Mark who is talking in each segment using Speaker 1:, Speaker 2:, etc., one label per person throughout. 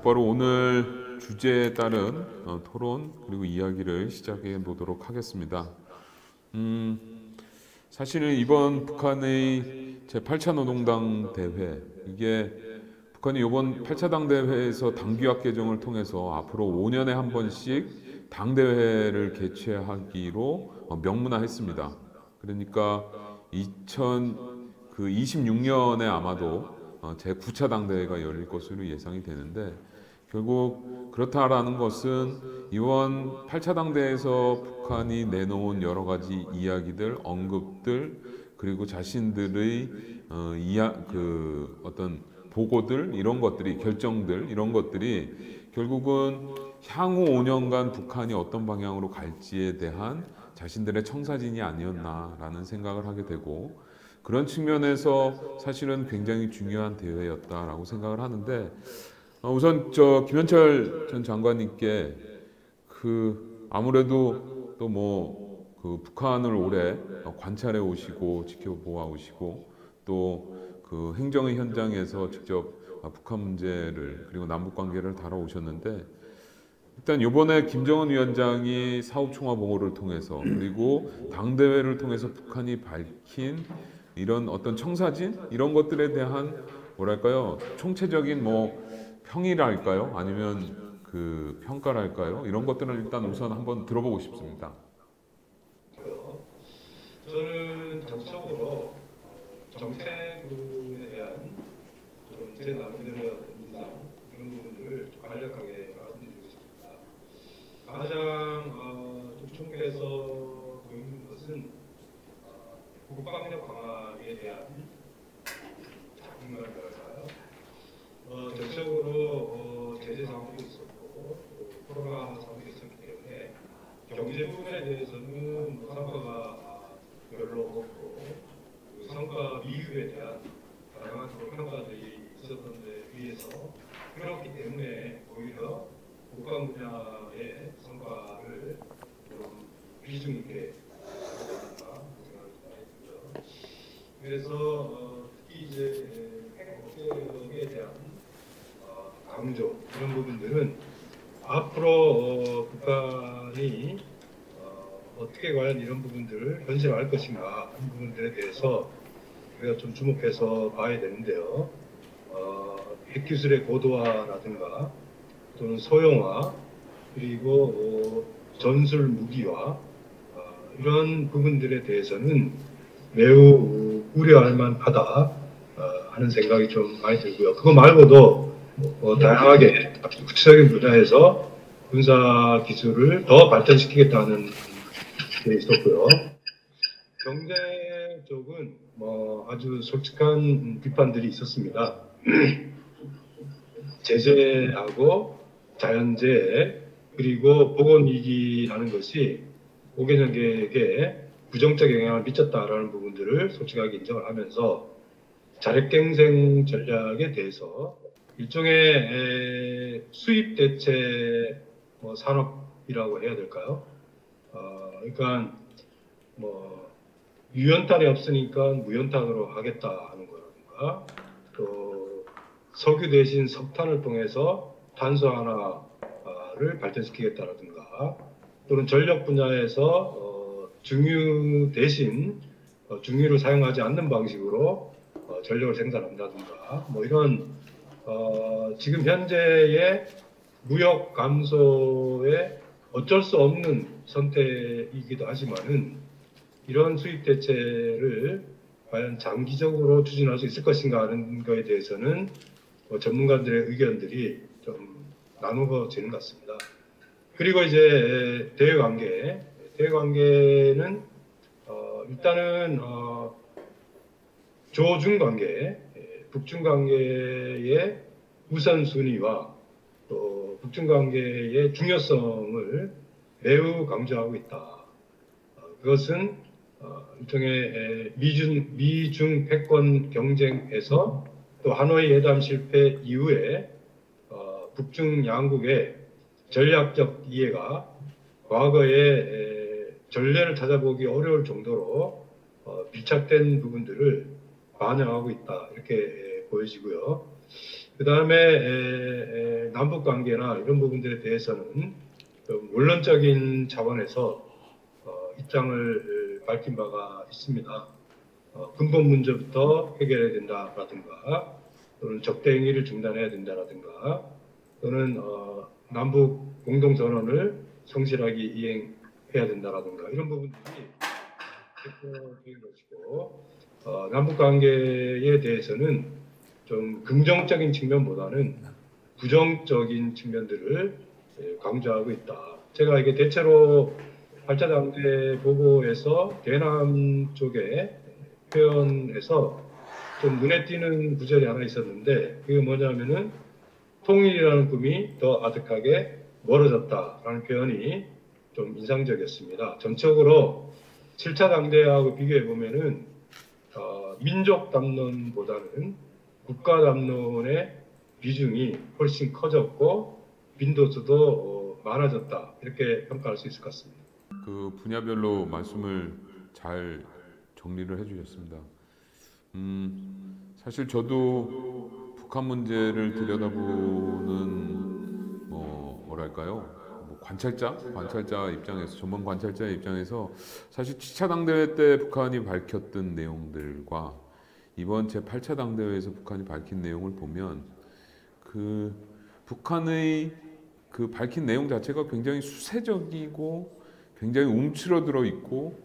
Speaker 1: 곧바로 오늘 주제에 따른 토론 그리고 이야기를 시작해 보도록 하겠습니다. 사실은 이번 북한의 제8차 노동당 대회, 이게 북한이 이번 8차 당대회에서 당규약 개정을 통해서 앞으로 5년에 한 번씩 당대회를 개최하기로 명문화했습니다. 그러니까 2026년에 아마도 제9차 당대회가 열릴 것으로 예상이 되는데, 결국 그렇다라는 것은 이번 8차 당대회에서 북한이 내놓은 여러 가지 이야기들, 언급들, 그리고 자신들의 어떤 보고들, 이런 것들이, 결정들, 이런 것들이 결국은 향후 5년간 북한이 어떤 방향으로 갈지에 대한 자신들의 청사진이 아니었나라는 생각을 하게 되고, 그런 측면에서 사실은 굉장히 중요한 대회였다라고 생각을 하는데, 우선 김현철 전 장관님께 아무래도 또 북한을 오래 관찰해 오시고 지켜보아 오시고, 또 그 행정의 현장에서 직접 북한 문제를, 그리고 남북 관계를 다뤄오셨는데, 일단 이번에 김정은 위원장이 사업총화봉오를 통해서, 그리고 당대회를 통해서 북한이 밝힌 이런 어떤 청사진, 이런 것들에 대한 뭐랄까요, 총체적인 평이랄까요, 아니면 평가랄까요, 이런 것들을 일단 우선 한번 들어보고 싶습니다.
Speaker 2: 저는 정적으로 정책에 대한 제 나름대로 인상, 그런 부분들을 간략하게 말씀드리고 싶습니다. 가장 총총에서 보이는 것은 국방력 강화에 대한 작품이랄까요. 전적으로 제재 상황도 있었고 코로나 상황도 있었기 때문에 경제 부분에 대해서는 성과가 별로 없고, 그 성과 미흡에 대한 다양한 평가들이 있었던 데 비해서, 그렇기 때문에 오히려 국방 분야의 성과를 좀 비중 있게 생각이 듭니다. 그래서 특히 이제 핵협력에 대한 강조, 이런 부분들은 앞으로 북한이 어떻게 과연 이런 부분들을 현실화할 것인가 하는 부분들에 대해서 우리가 좀 주목해서 봐야 되는데요. 핵기술의 고도화라든가 또는 소형화, 그리고 전술 무기화, 이런 부분들에 대해서는 매우 우려할 만하다 하는 생각이 좀 많이 들고요. 그거 말고도 다양하게 구체적인 분야에서 군사 기술을 더 발전시키겠다는 게 있었고요. 경제 쪽은 아주 솔직한 비판들이 있었습니다. 제재하고 자연재해, 그리고 보건위기라는 것이 5개년 계획에 부정적 영향을 미쳤다라는 부분들을 솔직하게 인정을 하면서, 자력갱생 전략에 대해서 일종의 수입 대체 산업이라고 해야 될까요? 그러니까 유연탄이 없으니까 무연탄으로 하겠다 하는 거라든가, 또 석유 대신 석탄을 통해서 탄소 하나를 발전시키겠다라든가, 또는 전력 분야에서 중유 대신 중유를 사용하지 않는 방식으로 전력을 생산한다든가, 이런 지금 현재의 무역 감소에 어쩔 수 없는 선택이기도 하지만은, 이런 수입 대체를 과연 장기적으로 추진할 수 있을 것인가 하는 것에 대해서는 전문가들의 의견들이 좀 나누어지는 것 같습니다. 그리고 이제 대외관계는 일단은 조중 관계, 북중 관계의 우선순위와 또 북중 관계의 중요성을 매우 강조하고 있다. 그것은 일종의 미중 패권 경쟁에서, 또 하노이 회담 실패 이후에 북중 양국의 전략적 이해가 과거에 전례를 찾아보기 어려울 정도로 밀착된 부분들을 반영하고 있다, 이렇게 보여지고요. 그 다음에 남북 관계나 이런 부분들에 대해서는 좀 원론적인 차원에서 입장을 밝힌 바가 있습니다. 근본 문제부터 해결해야 된다라든가 또는 적대 행위를 중단해야 된다라든가 또는 남북 공동선언을 성실하게 이행해야 된다라든가 이런 부분들이 대표적인 것이고 남북 관계에 대해서는 좀 긍정적인 측면보다는 부정적인 측면들을 강조하고 있다. 제가 이게 대체로 8차 당대 보고에서 대남 쪽에 표현에서 좀 눈에 띄는 구절이 하나 있었는데 그게 뭐냐면은 통일이라는 꿈이 더 아득하게 멀어졌다라는 표현이 좀 인상적이었습니다. 전적으로 7차 당대하고 비교해 보면은 민족 담론보다는 국가 담론의 비중이 훨씬 커졌고 빈도수도 많아졌다 이렇게 평가할 수 있을 것 같습니다.
Speaker 1: 그 분야별로 말씀을 잘 정리를 해주셨습니다. 사실 저도 북한 문제를 들여다보는 뭐랄까요? 관찰자 입장에서 전문 관찰자의 입장에서 사실 7차 당대회 때 북한이 밝혔던 내용들과 이번 제8차 당대회에서 북한이 밝힌 내용을 보면 그 북한의 그 밝힌 내용 자체가 굉장히 수세적이고 굉장히 움츠러들어 있고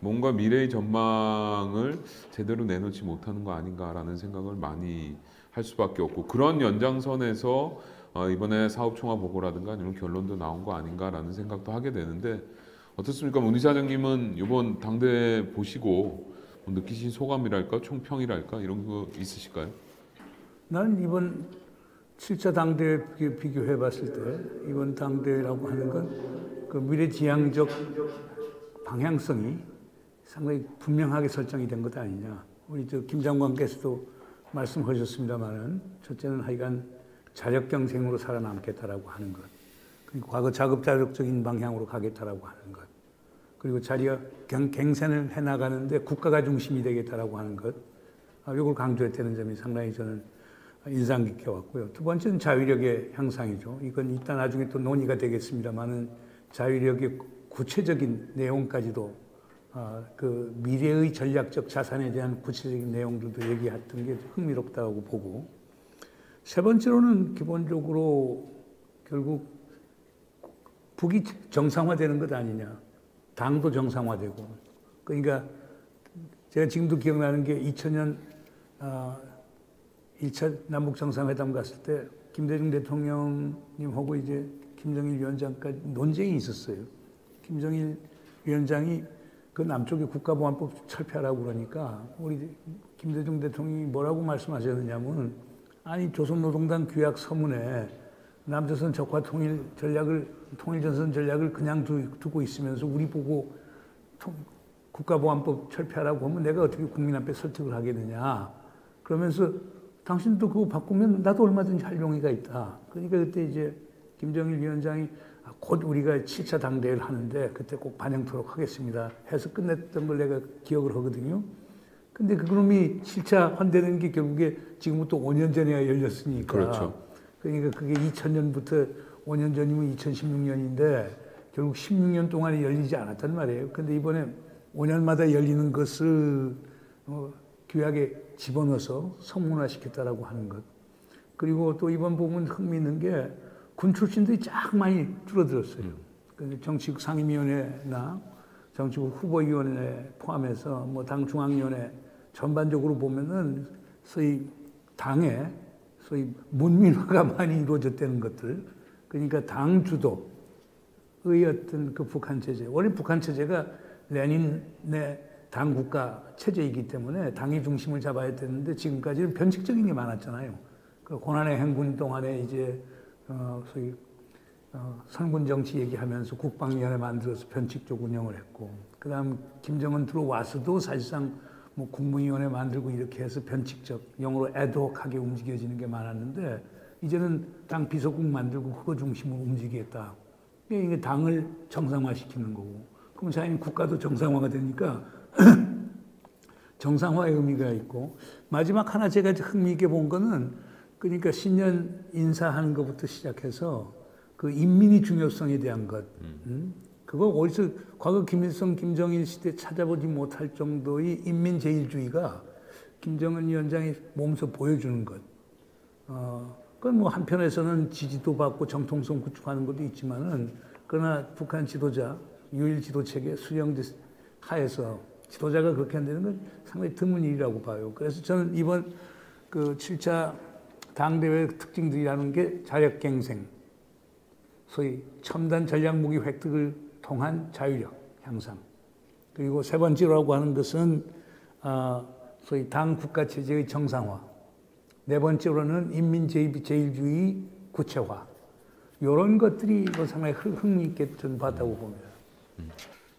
Speaker 1: 뭔가 미래의 전망을 제대로 내놓지 못하는 거 아닌가라는 생각을 많이 할 수밖에 없고 그런 연장선에서 이번에 사업총화 보고라든가 이런 결론도 나온 거 아닌가라는 생각도 하게 되는데 어떻습니까? 문 이사장님은 이번 당대 보시고 느끼신 소감이랄까 총평이랄까 이런 거 있으실까요?
Speaker 3: 나는 이번 7차 당대 비교해 봤을 때 이번 당대라고 하는 건 그 미래지향적 방향성이 상당히 분명하게 설정이 된 것 아니냐. 우리 김 장관께서도 말씀하셨습니다만은 첫째는 하여간 자력 경쟁으로 살아남겠다라고 하는 것. 그리고 과거 자급자족적인 방향으로 가겠다라고 하는 것. 그리고 갱생을 해나가는데 국가가 중심이 되겠다라고 하는 것. 이걸 강조했다는 점이 상당히 저는 인상 깊게 왔고요. 두 번째는 자위력의 향상이죠. 이건 이따 나중에 또 논의가 되겠습니다만은 자위력의 구체적인 내용까지도 그 미래의 전략적 자산에 대한 구체적인 내용들도 얘기했던 게 흥미롭다고 보고 세 번째로는 기본적으로 결국 북이 정상화되는 것 아니냐. 당도 정상화되고 그러니까 제가 지금도 기억나는 게 2000년 1차 남북 정상회담 갔을 때 김대중 대통령님하고 이제 김정일 위원장까지 논쟁이 있었어요. 김정일 위원장이 그 남쪽의 국가보안법 철폐하라고 그러니까 우리 김대중 대통령이 뭐라고 말씀하셨느냐면 아니 조선노동당 규약 서문에 남조선 적화 통일전선 전략을 그냥 두고 있으면서 우리 보고 국가보안법 철폐하라고 하면 내가 어떻게 국민 앞에 설득을 하겠느냐. 그러면서 당신도 그거 바꾸면 나도 얼마든지 할 용의가 있다. 그러니까 그때 이제 김정일 위원장이 곧 우리가 7차 당대회를 하는데 그때 꼭 반영토록 하겠습니다 해서 끝냈던 걸 내가 기억을 하거든요. 근데 그놈이 7차 헌대는 게 결국에 지금부터 5년 전에 열렸으니까.
Speaker 1: 그렇죠.
Speaker 3: 그러니까 그게 2000년부터 5년 전이면 2016년인데 결국 16년 동안에 열리지 않았단 말이에요. 근데 이번에 5년마다 열리는 것을 규약에 집어넣어서 성문화시켰다라고 하는 것. 그리고 또 이번 부분 흥미있는 게 군 출신들이 쫙 많이 줄어들었어요. 정치국 상임위원회나 정치국 후보위원회 포함해서 뭐 당 중앙위원회 전반적으로 보면은 소위 당의 소위 문민화가 많이 이루어졌다는 것들. 그러니까 당 주도의 어떤 그 북한 체제. 원래 북한 체제가 레닌의 당 국가 체제이기 때문에 당이 중심을 잡아야 되는데 지금까지는 변칙적인 게 많았잖아요. 그 고난의 행군 동안에 이제 소위 선군 정치 얘기하면서 국방위원회 만들어서 변칙적 운영을 했고, 그다음 김정은 들어와서도 사실상 뭐 국무위원회 만들고 이렇게 해서 변칙적 영어로 애드혹하게 움직여지는 게 많았는데 이제는 당 비서국 만들고 그거 중심으로 움직이겠다. 이게 당을 정상화시키는 거고, 그럼 자연 국가도 정상화가 되니까 정상화의 의미가 있고, 마지막 하나 제가 흥미있게 본 거는 그러니까 신년 인사하는 것부터 시작해서 그 인민의 중요성에 대한 것, 그거 어디서 과거 김일성, 김정일 시대 찾아보지 못할 정도의 인민제일주의가 김정은 위원장이 몸소 보여주는 것. 그건 뭐 한편에서는 지지도 받고 정통성 구축하는 것도 있지만은 그러나 북한 지도자 유일 지도체계 수령제 하에서 지도자가 그렇게 한다는 건 상당히 드문 일이라고 봐요. 그래서 저는 이번 그 7차 당대회 특징들이라는 게 자력갱생, 소위 첨단 전략무기 획득을 통한 자유력 향상, 그리고 세 번째라고 하는 것은 소위 당 국가 체제의 정상화, 네 번째로는 인민제일주의 구체화, 이런 것들이 상당히 흥미있게 저는 봤다고 봅니다.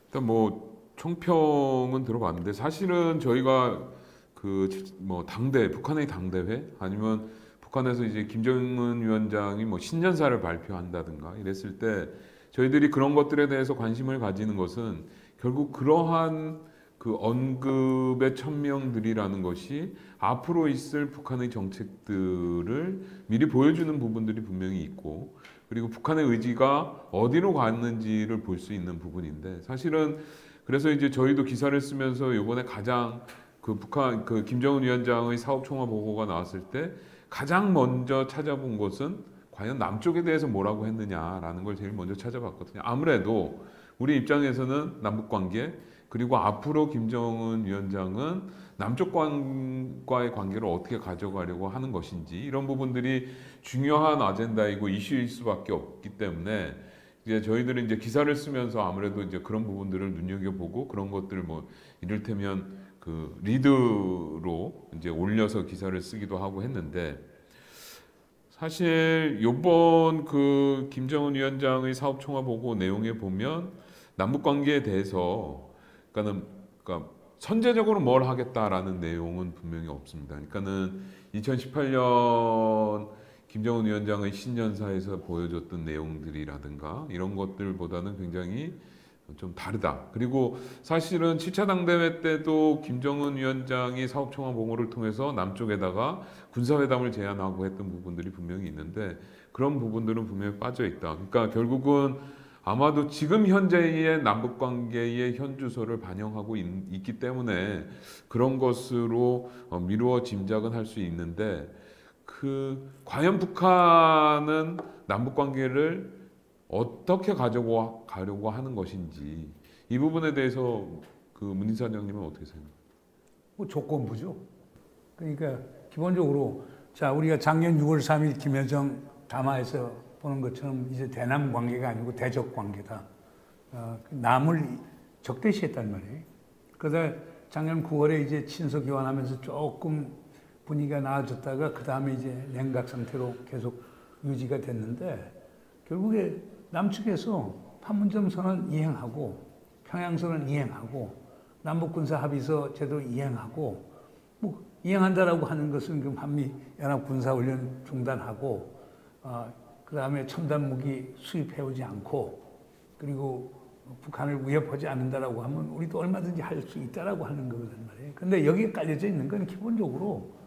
Speaker 1: 일단 뭐 총평은 들어봤는데 사실은 저희가 그 뭐 당대 북한의 당대회 아니면 북한에서 이제 김정은 위원장이 뭐 신년사를 발표한다든가 이랬을 때 저희들이 그런 것들에 대해서 관심을 가지는 것은 결국 그러한 그 언급의 천명들이라는 것이 앞으로 있을 북한의 정책들을 미리 보여주는 부분들이 분명히 있고, 그리고 북한의 의지가 어디로 갔는지를 볼 수 있는 부분인데, 사실은 그래서 이제 저희도 기사를 쓰면서 이번에 가장 그 북한 그 김정은 위원장의 사업 총화 보고가 나왔을 때 가장 먼저 찾아본 것은 과연 남쪽에 대해서 뭐라고 했느냐라는 걸 제일 먼저 찾아봤거든요. 아무래도 우리 입장에서는 남북 관계, 그리고 앞으로 김정은 위원장은 남쪽과의 관계를 어떻게 가져가려고 하는 것인지, 이런 부분들이 중요한 아젠다이고 이슈일 수밖에 없기 때문에 이제 저희들은 이제 기사를 쓰면서 아무래도 이제 그런 부분들을 눈여겨보고, 그런 것들을 뭐 이를테면 그 리드로 이제 올려서 기사를 쓰기도 하고 했는데, 사실 요번 그 김정은 위원장의 사업 총화 보고 내용에 보면 남북 관계에 대해서 그러니까 선제적으로 뭘 하겠다라는 내용은 분명히 없습니다. 그러니까는 2018년 김정은 위원장의 신년사에서 보여줬던 내용들이라든가 이런 것들보다는 굉장히 좀 다르다. 그리고 사실은 7차 당대회 때도 김정은 위원장이 사업총화 보고를 통해서 남쪽에다가 군사회담을 제안하고 했던 부분들이 분명히 있는데, 그런 부분들은 분명히 빠져 있다. 그러니까 결국은 아마도 지금 현재의 남북관계의 현주소를 반영하고 있기 때문에 그런 것으로 미루어 짐작은 할 수 있는데, 그 과연 북한은 남북관계를 어떻게 가지고 가려고 하는 것인지, 이 부분에 대해서 그 문인사장님은 어떻게 생각해요?
Speaker 3: 뭐 조건부죠. 그러니까 기본적으로 자, 우리가 작년 6월 3일 김여정 담화에서 보는 것처럼 이제 대남 관계가 아니고 대적 관계다. 남을 적대시했단 말이에요. 그러다 작년 9월에 이제 친서 교환하면서 조금 분위기가 나아졌다가 그 다음에 이제 냉각 상태로 계속 유지가 됐는데, 결국에 남측에서 판문점 선언 이행하고 평양 선언 이행하고 남북군사 합의서 제도 이행하고, 뭐 이행한다라고 하는 것은 그 한미 연합 군사훈련 중단하고, 그 다음에 첨단 무기 수입해오지 않고, 그리고 북한을 위협하지 않는다라고 하면 우리도 얼마든지 할 수 있다라고 하는 거거든 말이에요. 근데 여기에 깔려져 있는 건 기본적으로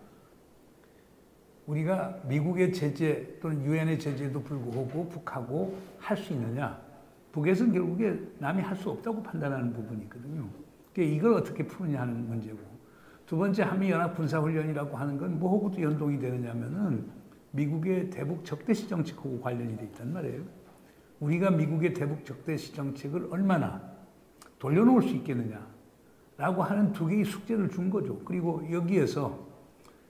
Speaker 3: 우리가 미국의 제재 또는 유엔의 제재도 불구하고 북하고 할 수 있느냐, 북에서는 결국에 남이 할 수 없다고 판단하는 부분이 있거든요. 그러니까 이걸 어떻게 푸느냐 하는 문제고, 두 번째 한미연합 군사훈련이라고 하는 건 뭐하고도 연동이 되느냐면은 미국의 대북 적대시 정책하고 관련이 돼 있단 말이에요. 우리가 미국의 대북 적대시 정책을 얼마나 돌려놓을 수 있겠느냐라고 하는 두 개의 숙제를 준 거죠. 그리고 여기에서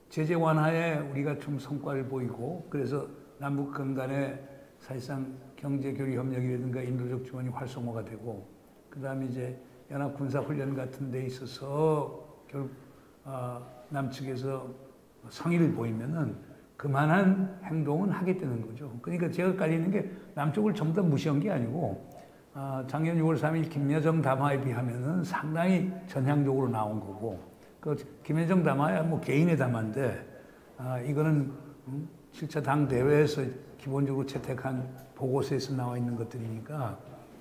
Speaker 3: 제재 완화에 우리가 좀 성과를 보이고, 그래서 남북 간에 사실상 경제 교류 협력이라든가 인도적 지원이 활성화가 되고, 그 다음에 이제 연합 군사 훈련 같은 데 있어서 결국 남측에서 성의를 보이면은 그만한 행동은 하게 되는 거죠. 그러니까 제가 깔리는 게 남쪽을 전부 다 무시한 게 아니고, 작년 6월 3일 김여정 담화에 비하면은 상당히 전향적으로 나온 거고, 그 김여정 담화야 뭐 개인의 담화인데, 이거는 7차 당 대회에서 기본적으로 채택한 보고서에서 나와 있는 것들이니까,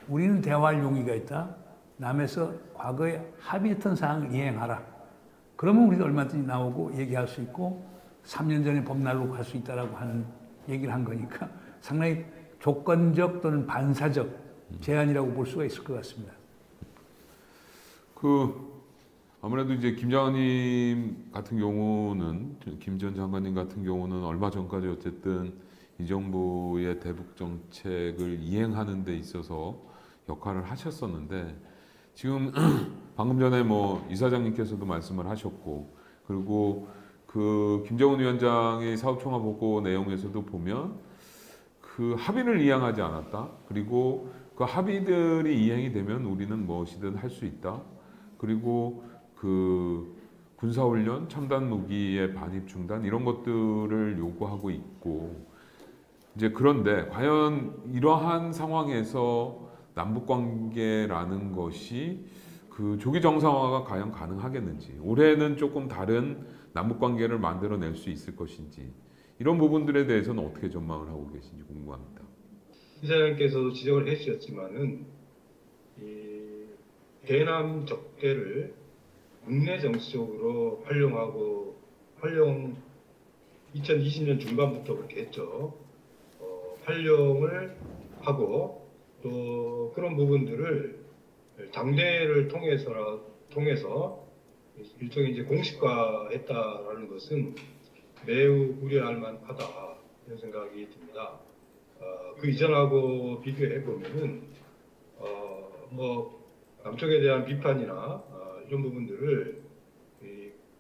Speaker 3: 우리는 대화할 용의가 있다. 남에서 과거에 합의했던 사항을 이행하라. 그러면 우리도 얼마든지 나오고 얘기할 수 있고, 3년 전에 봄날로 갈 수 있다라고 하는 얘기를 한 거니까 상당히 조건적 또는 반사적 제안이라고 볼 수가 있을 것 같습니다.
Speaker 1: 아무래도 이제 김 장관님 같은 경우는, 김 전 장관님 같은 경우는 얼마 전까지 어쨌든 이 정부의 대북 정책을 이행하는 데 있어서 역할을 하셨었는데, 지금 방금 전에 뭐 이사장님께서도 말씀을 하셨고, 그리고 그 김정은 위원장의 사업총괄보고 내용에서도 보면 그 합의를 이행하지 않았다. 그리고 그 합의들이 이행이 되면 우리는 무엇이든 할 수 있다. 그리고 그 군사훈련, 첨단 무기의 반입 중단 이런 것들을 요구하고 있고, 이제 그런데 과연 이러한 상황에서 남북 관계라는 것이 그 조기 정상화가 과연 가능하겠는지, 올해는 조금 다른 남북 관계를 만들어낼 수 있을 것인지, 이런 부분들에 대해서는 어떻게 전망을 하고 계신지 궁금합니다.
Speaker 2: 이사장님께서도 지적을 해주셨지만은 이 대남 적대를 국내 정치적으로 활용하고 2020년 중반부터 그렇게 했죠. 활용을 하고 또 그런 부분들을 당대를 통해서 일종의 이제 공식화했다라는 것은 매우 우려할 만하다 이런 생각이 듭니다. 그 이전하고 비교해 보면은 뭐 남쪽에 대한 비판이나 이런 부분들을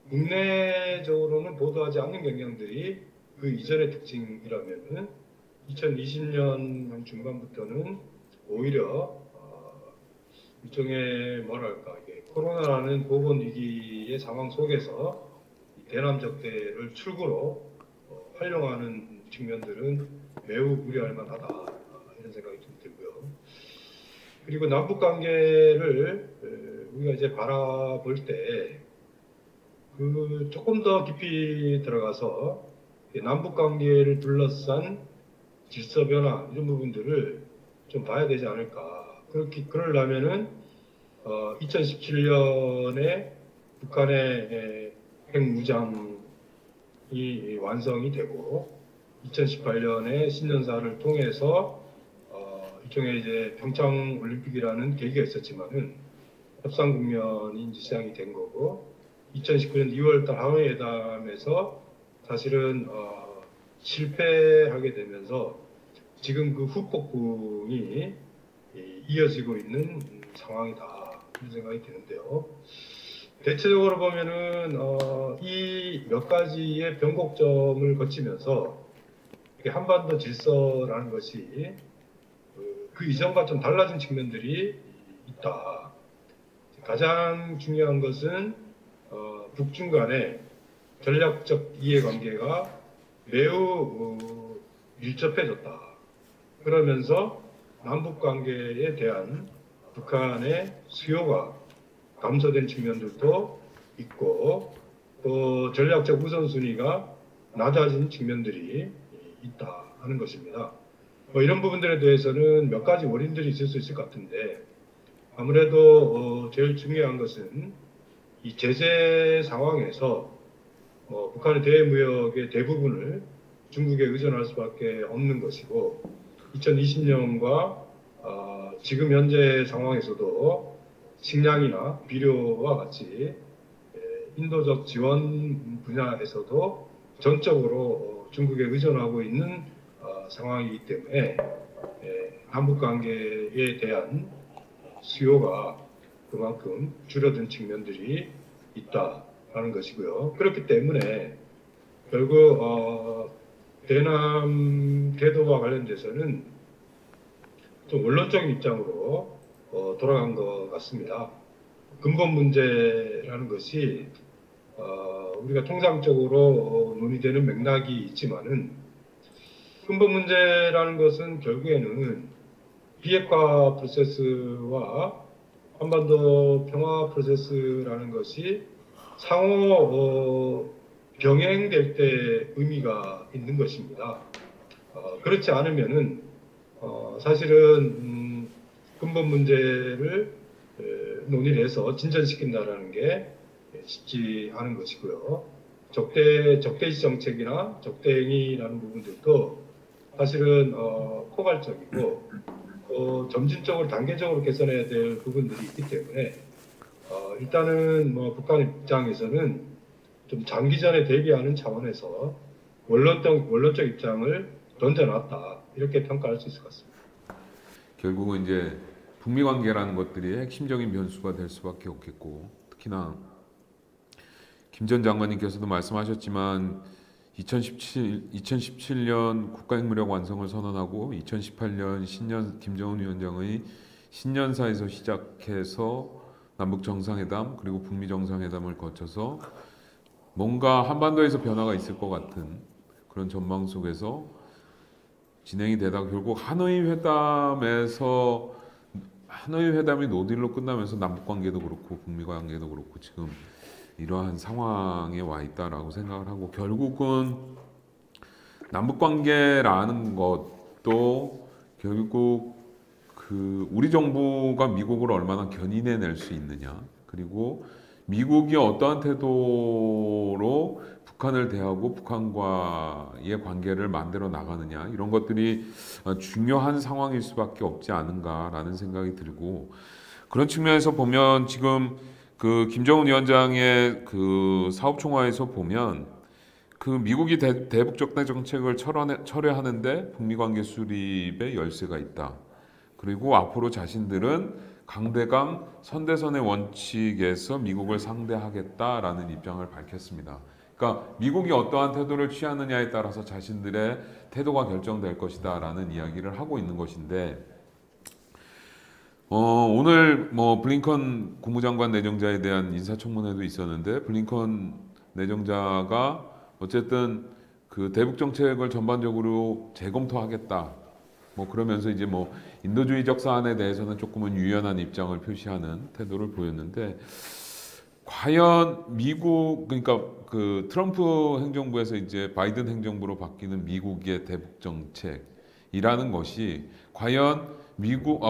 Speaker 2: 국내적으로는 보도하지 않는 경향들이 그 이전의 특징이라면은 2020년 중반부터는 오히려 일종의 뭐랄까 이게 코로나라는 보건 위기의 상황 속에서 대남 적대를 출구로 활용하는 측면들은 매우 우려할 만하다 이런 생각이 좀 들고요. 그리고 남북 관계를 우리가 이제 바라볼 때 그 조금 더 깊이 들어가서 남북 관계를 둘러싼 질서 변화 이런 부분들을 좀 봐야 되지 않을까. 그러려면은 2017년에 북한의 핵무장이 완성이 되고 2018년에 신년사를 통해서 일종의 이제 평창 올림픽이라는 계기가 있었지만은 협상 국면이 이제 시작이 된 거고 2019년 2월달 하노이 회담에서 사실은 실패하게 되면서 지금 그 후폭풍이 이어지고 있는 상황이다 이런 생각이 드는데요. 대체적으로 보면은 이 몇 가지의 변곡점을 거치면서 한반도 질서라는 것이 그 이전과 좀 달라진 측면들이 있다. 가장 중요한 것은 북중 간의 전략적 이해관계가 매우 밀접해졌다. 그러면서 남북 관계에 대한 북한의 수요가 감소된 측면들도 있고 또 전략적 우선순위가 낮아진 측면들이 있다 하는 것입니다. 이런 부분들에 대해서는 몇 가지 원인들이 있을 수 있을 것 같은데 아무래도 제일 중요한 것은 이 제재 상황에서 북한의 대무역의 대부분을 중국에 의존할 수밖에 없는 것이고 2020년과 지금 현재 상황에서도 식량이나 비료와 같이 인도적 지원 분야에서도 전적으로 중국에 의존하고 있는 상황이기 때문에 남북 관계에 대한 수요가 그만큼 줄어든 측면들이 있다라는 것이고요. 그렇기 때문에 결국 대남 궤도와 관련돼서는 좀 원론적인 입장으로 돌아간 것 같습니다. 근본 문제라는 것이 우리가 통상적으로 논의되는 맥락이 있지만은 근본 문제라는 것은 결국에는 비핵화 프로세스와 한반도 평화 프로세스라는 것이 상호 병행될 때 의미가 있는 것입니다. 그렇지 않으면은 사실은 근본 문제를 논의를 해서 진전시킨다라는 게 쉽지 않은 것이고요. 적대지 정책이나 적대행위라는 부분들도 사실은 포괄적이고 점진적으로 단계적으로 개선해야 될 부분들이 있기 때문에 일단은 뭐 북한 입장에서는 좀 장기전에 대비하는 차원에서 원론적 입장을 던져놨다 이렇게 평가할 수 있을 것 같습니다.
Speaker 1: 결국은 이제 북미 관계라는 것들이 핵심적인 변수가 될 수밖에 없겠고, 특히나 김 전 장관님께서도 말씀하셨지만 2017년 국가핵무력 완성을 선언하고 2018년 신년 김정은 위원장의 신년사에서 시작해서 남북 정상회담 그리고 북미 정상회담을 거쳐서 뭔가 한반도에서 변화가 있을 것 같은 그런 전망 속에서 진행이 되다가 결국 하노이 회담이 노딜로 끝나면서 남북 관계도 그렇고 북미 관계도 그렇고 지금 이러한 상황에 와 있다라고 생각을 하고, 결국은 남북 관계라는 것도 결국 우리 정부가 미국을 얼마나 견인해낼 수 있느냐, 그리고 미국이 어떠한 태도로 북한을 대하고 북한과의 관계를 만들어 나가느냐, 이런 것들이 중요한 상황일 수밖에 없지 않은가라는 생각이 들고, 그런 측면에서 보면 지금 그 김정은 위원장의 그 사업총화에서 보면 그 미국이 대북적대 정책을 철회하는데 북미 관계 수립의 열쇠가 있다. 그리고 앞으로 자신들은 강대강 선대선의 원칙에서 미국을 상대하겠다라는 입장을 밝혔습니다. 그러니까 미국이 어떠한 태도를 취하느냐에 따라서 자신들의 태도가 결정될 것이다라는 이야기를 하고 있는 것인데, 오늘 뭐 블링컨 국무장관 내정자에 대한 인사청문회도 있었는데, 블링컨 내정자가 어쨌든 그 대북 정책을 전반적으로 재검토하겠다, 뭐 그러면서 이제 뭐 인도주의적 사안에 대해서는 조금은 유연한 입장을 표시하는 태도를 보였는데, 과연 미국, 그러니까 그 트럼프 행정부에서 이제 바이든 행정부로 바뀌는 미국의 대북 정책이라는 것이 과연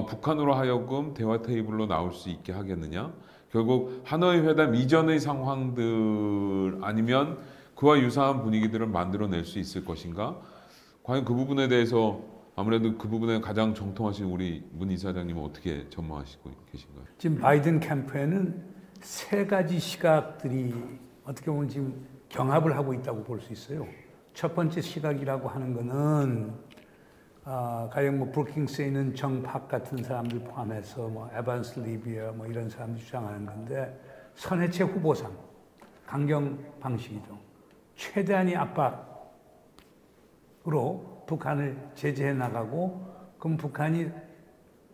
Speaker 1: 북한으로 하여금 대화 테이블로 나올 수 있게 하겠느냐? 결국 하노이 회담 이전의 상황들 아니면 그와 유사한 분위기들을 만들어낼 수 있을 것인가? 과연 그 부분에 대해서 아무래도 그 부분에 가장 정통하신 우리 문 이사장님은 어떻게 전망하시고 계신가요?
Speaker 3: 지금 바이든 캠프에는 세 가지 시각들이 어떻게 보면 지금 경합을 하고 있다고 볼 수 있어요. 첫 번째 시각이라고 하는 거는 가령 뭐 브루킹스에 있는 정팍 같은 사람들 포함해서 뭐 에반스 리비아 뭐 이런 사람들이 주장하는 건데, 선해체 후보상 강경 방식이죠. 최대한의 압박으로 북한을 제재해 나가고, 그럼 북한이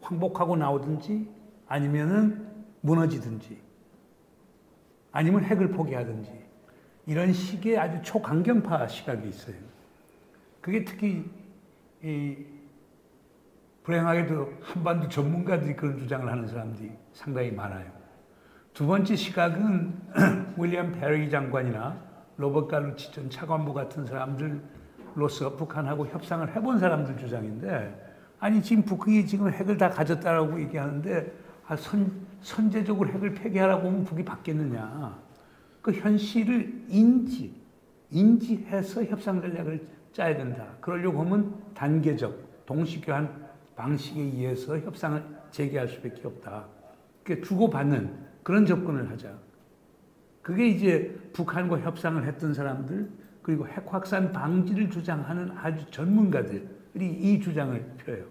Speaker 3: 항복하고 나오든지 아니면은 무너지든지 아니면 핵을 포기하든지, 이런 식의 아주 초강경파 시각이 있어요. 그게 특히 불행하게도 한반도 전문가들이 그런 주장을 하는 사람들이 상당히 많아요. 두 번째 시각은 윌리엄 페리 장관이나 로버트 갈루치 전 차관보 같은 사람들로서 북한하고 협상을 해본 사람들 주장인데, 아니 지금 북한이 지금 핵을 다 가졌다라고 얘기하는데 선제적으로 핵을 폐기하라고 하면 북이 받겠느냐. 그 현실을 인지해서 협상 전략을 짜야 된다. 그러려고 하면 단계적, 동시교환 방식에 의해서 협상을 재개할 수밖에 없다. 그러니까 주고받는 그런 접근을 하자. 그게 이제 북한과 협상을 했던 사람들, 그리고 핵 확산 방지를 주장하는 아주 전문가들이 이 주장을 펴요.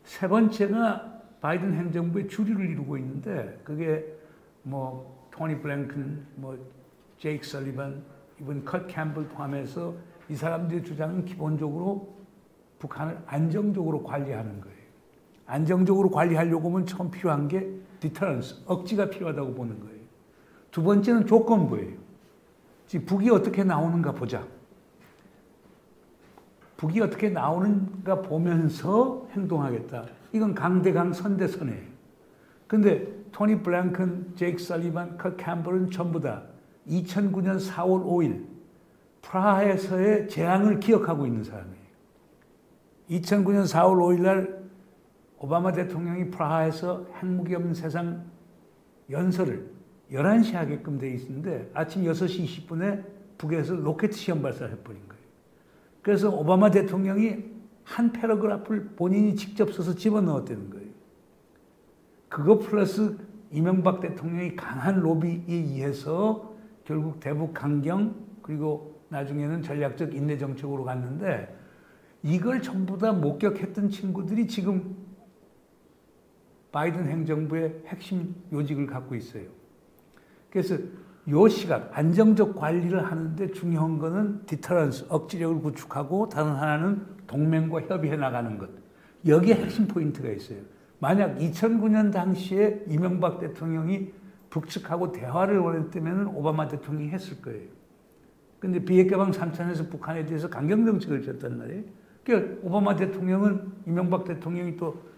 Speaker 3: 세 번째가 바이든 행정부의 주류를 이루고 있는데, 그게 뭐 토니 블랭큰, 뭐 제이크 설리반, 이번 컷 캠블 포함해서 이 사람들의 주장은 기본적으로 북한을 안정적으로 관리하는 거예요. 안정적으로 관리하려고 하면 처음 필요한 게 디터런스, 억지가 필요하다고 보는 거예요. 두 번째는 조건부예요. 지금 북이 어떻게 나오는가 보자. 북이 어떻게 나오는가 보면서 행동하겠다. 이건 강대강 선대선이에요. 근데 토니 블랭큰, 제이크 설리반, 컷 캠블은 전부 다 2009년 4월 5일 프라하에서의 재앙을 기억하고 있는 사람이에요. 2009년 4월 5일 날 오바마 대통령이 프라하에서 핵무기 없는 세상 연설을 11시 하게끔 돼 있는데, 아침 6시 20분에 북에서 로켓 시험 발사를 해버린 거예요. 그래서 오바마 대통령이 한 패러그래프를 본인이 직접 써서 집어넣었다는 거예요. 그거 플러스 이명박 대통령이 강한 로비에 의해서 결국 대북 강경 그리고 나중에는 전략적 인내 정책으로 갔는데 이걸 전부 다 목격했던 친구들이 지금 바이든 행정부의 핵심 요직을 갖고 있어요. 그래서 요 시각 안정적 관리를 하는데 중요한 거는 디터런스, 억지력을 구축하고 다른 하나는 동맹과 협의해 나가는 것. 여기에 핵심 포인트가 있어요. 만약 2009년 당시에 이명박 대통령이 북측하고 대화를 원했다면 오바마 대통령이 했을 거예요. 근데 비핵개방 3찬에서 북한에 대해서 강경 정책을 줬단 말이에요. 그러니까 오바마 대통령은 이명박 대통령이 또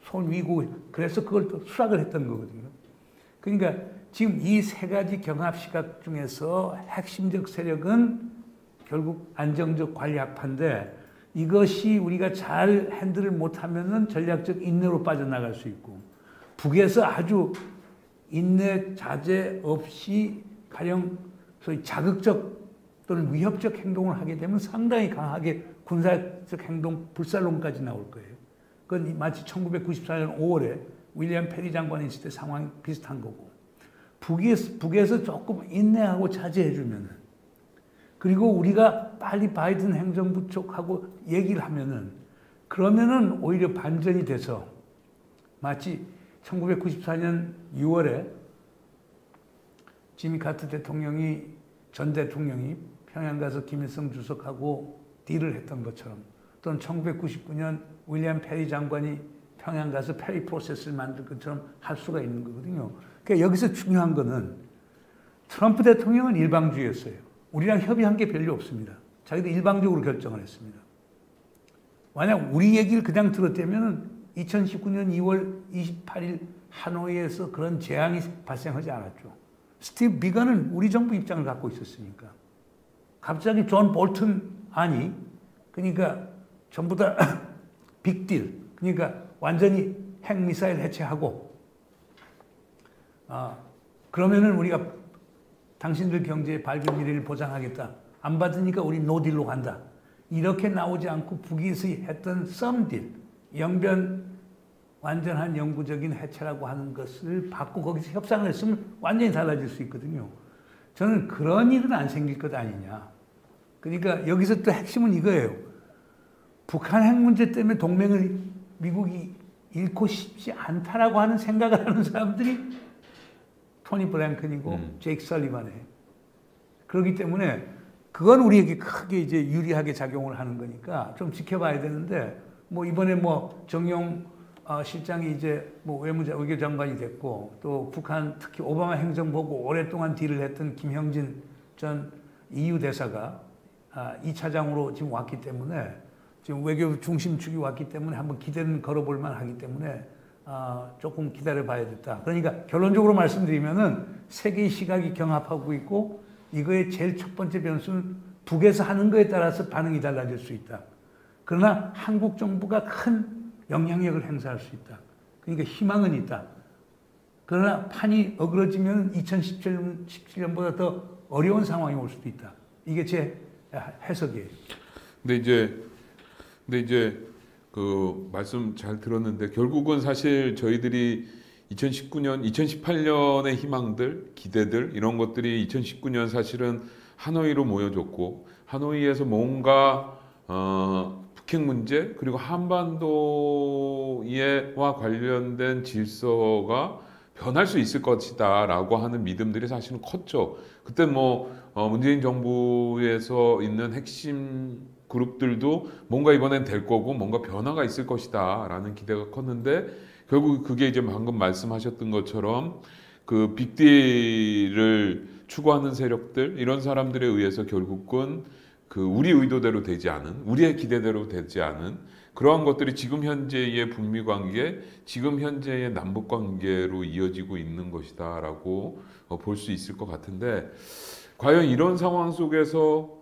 Speaker 3: 손 위고 그래서 그걸 또 수락을 했던 거거든요. 그러니까 지금 이 세 가지 경합 시각 중에서 핵심적 세력은 결국 안정적 관리 학파인데 이것이 우리가 잘 핸들을 못하면은 전략적 인내로 빠져나갈 수 있고 북에서 아주 인내 자제 없이 가령 소위 자극적 또는 위협적 행동을 하게 되면 상당히 강하게 군사적 행동 불살론까지 나올 거예요. 그건 마치 1994년 5월에 윌리엄 페리 장관이 있을 때 상황이 비슷한 거고 북에서 조금 인내하고 자제해주면은 그리고 우리가 빨리 바이든 행정부 쪽하고 얘기를 하면은 그러면은 오히려 반전이 돼서 마치 1994년 6월에 지미 카터 대통령이 전 대통령이 평양 가서 김일성 주석하고 딜을 했던 것처럼 또는 1999년 윌리엄 페리 장관이 평양 가서 페리 프로세스를 만들 것처럼 할 수가 있는 거거든요. 그러니까 여기서 중요한 거는 트럼프 대통령은 일방주의였어요. 우리랑 협의한 게 별로 없습니다. 자기도 일방적으로 결정을 했습니다. 만약 우리 얘기를 그냥 들었다면 2019년 2월 28일 하노이에서 그런 재앙이 발생하지 않았죠. 스티브 비건은 우리 정부 입장을 갖고 있었으니까. 갑자기 존 볼튼 아니 그러니까 전부 다 빅딜 그러니까 완전히 핵미사일 해체하고 그러면은 우리가 당신들 경제의 밝은 미래를 보장하겠다. 안 받으니까 우리 노딜로 간다. 이렇게 나오지 않고 북에서 했던 썸딜, 영변 완전한 영구적인 해체라고 하는 것을 받고 거기서 협상을 했으면 완전히 달라질 수 있거든요. 저는 그런 일은 안 생길 것 아니냐. 그러니까 여기서 또 핵심은 이거예요. 북한 핵 문제 때문에 동맹을 미국이 잃고 싶지 않다라고 하는 생각을 하는 사람들이 토니 블랭컨이고 제이크 설리반이에요. 그렇기 때문에 그건 우리에게 크게 이제 유리하게 작용을 하는 거니까 좀 지켜봐야 되는데 뭐 이번에 뭐 정용 실장이 이제 뭐 외교장관이 됐고 또 북한 특히 오바마 행정 보고 오랫동안 딜을 했던 김형진 전 EU 대사가 2차장으로 지금 왔기 때문에 지금 외교 중심축이 왔기 때문에 한번 기대는 걸어볼 만하기 때문에 조금 기다려봐야 됐다. 그러니까 결론적으로 말씀드리면은 세계의 시각이 경합하고 있고 이거의 제일 첫 번째 변수는 북에서 하는 거에 따라서 반응이 달라질 수 있다. 그러나 한국 정부가 큰 영향력을 행사할 수 있다. 그러니까 희망은 있다. 그러나 판이 어그러지면 2017년보다 더 어려운 상황이 올 수도 있다. 이게 제 해석이에요.
Speaker 1: 근데 이제 그 말씀 잘 들었는데 결국은 사실 저희들이 2019년, 2018년의 희망들, 기대들 이런 것들이 2019년 사실은 하노이로 모여졌고 하노이에서 뭔가 북핵 문제 그리고 한반도와 관련된 질서가 변할 수 있을 것이다라고 하는 믿음들이 사실은 컸죠. 그때 뭐 문재인 정부에서 있는 핵심 그룹들도 뭔가 이번엔 될 거고 뭔가 변화가 있을 것이다라는 기대가 컸는데 결국 그게 이제 방금 말씀하셨던 것처럼 그 빅딜을 추구하는 세력들 이런 사람들에 의해서 결국은 그 우리 의도대로 되지 않은 우리의 기대대로 되지 않은 그러한 것들이 지금 현재의 북미 관계, 지금 현재의 남북 관계로 이어지고 있는 것이다라고 볼 수 있을 것 같은데 과연 이런 상황 속에서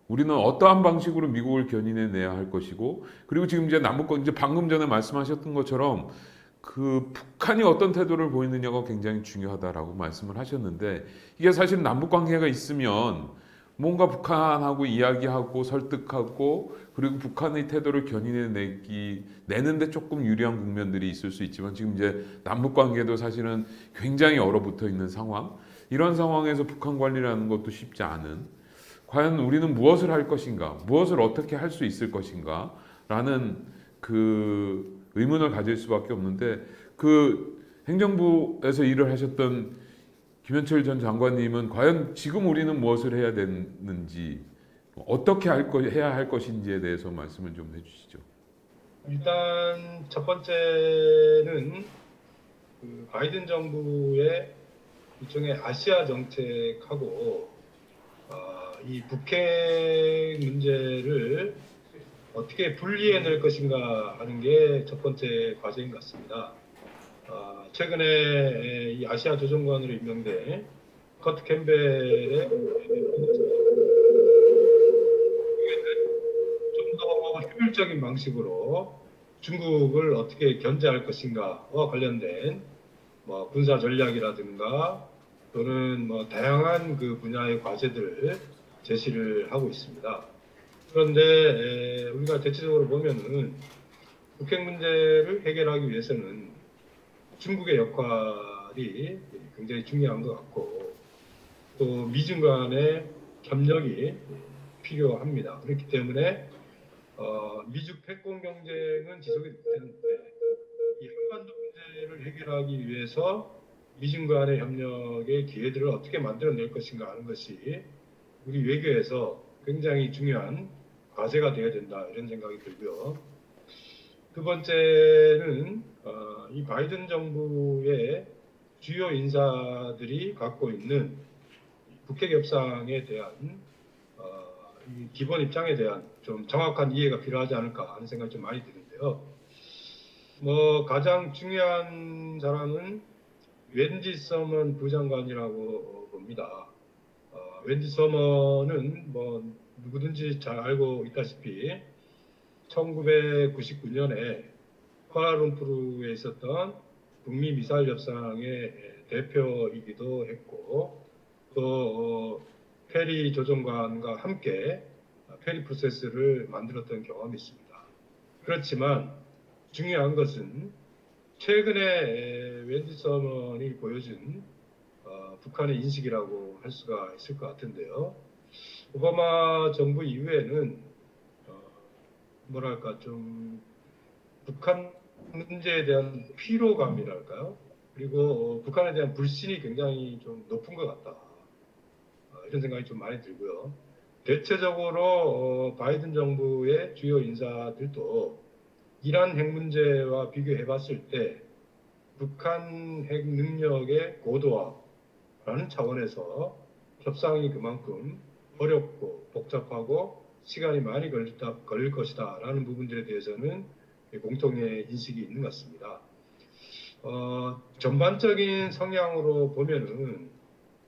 Speaker 1: 우리는 어떠한 방식으로 미국을 견인해 내야 할 것이고 그리고 지금 이제 남북 관계 방금 전에 말씀하셨던 것처럼 그 북한이 어떤 태도를 보이느냐가 굉장히 중요하다라고 말씀을 하셨는데 이게 사실 남북 관계가 있으면 뭔가 북한하고 이야기하고 설득하고 그리고 북한의 태도를 내는데 조금 유리한 국면들이 있을 수 있지만 지금 이제 남북 관계도 사실은 굉장히 얼어붙어 있는 상황. 이런 상황에서 북한 관리라는 것도 쉽지 않은. 과연 우리는 무엇을 할 것인가, 무엇을 어떻게 할 수 있을 것인가라는 그 의문을 가질 수밖에 없는데 그 행정부에서 일을 하셨던 김현철 전 장관님은 과연 지금 우리는 무엇을 해야 되는지 어떻게 해야 할 것인지에 대해서 말씀을 좀 해주시죠.
Speaker 2: 일단 첫 번째는 그 바이든 정부의 일종의 아시아 정책하고 이 북핵 문제를 어떻게 분리해낼 것인가 하는 게 첫 번째 과제인 것 같습니다. 최근에 이 아시아 조정관으로 임명된 커트 캠벨의 좀 더 효율적인 방식으로 중국을 어떻게 견제할 것인가와 관련된 뭐 군사 전략이라든가 또는 뭐 다양한 그 분야의 과제들을 제시를 하고 있습니다. 그런데 우리가 대체적으로 보면은 북핵 문제를 해결하기 위해서는 중국의 역할이 굉장히 중요한 것 같고 또 미중 간의 협력이 필요합니다. 그렇기 때문에 미중 패권 경쟁은 지속이 되는데 이 한반도 문제를 해결하기 위해서 미중 간의 협력의 기회들을 어떻게 만들어낼 것인가 하는 것이 우리 외교에서 굉장히 중요한 과제가 되어야 된다 이런 생각이 들고요. 두 번째는 이 바이든 정부의 주요 인사들이 갖고 있는 북핵 협상에 대한 이 기본 입장에 대한 좀 정확한 이해가 필요하지 않을까 하는 생각이 좀 많이 드는데요. 뭐 가장 중요한 사람은 웬디 서먼 부장관이라고 봅니다. 웬디 서먼은 뭐 누구든지 잘 알고 있다시피 1999년에 쿠알라룸푸르에 있었던 북미 미사일 협상의 대표이기도 했고 또 페리 조정관과 함께 페리 프로세스를 만들었던 경험이 있습니다. 그렇지만 중요한 것은 최근에 웬디 서먼이 보여준 북한의 인식이라고 할 수가 있을 것 같은데요. 오바마 정부 이후에는 뭐랄까 좀 북한 문제에 대한 피로감이랄까요? 그리고 북한에 대한 불신이 굉장히 좀 높은 것 같다. 이런 생각이 좀 많이 들고요. 대체적으로 바이든 정부의 주요 인사들도 이란 핵 문제와 비교해 봤을 때 북한 핵 능력의 고도화라는 차원에서 협상이 그만큼 어렵고 복잡하고 시간이 많이 걸릴 것이다 라는 부분들에 대해서는 공통의 인식이 있는 것 같습니다. 전반적인 성향으로 보면은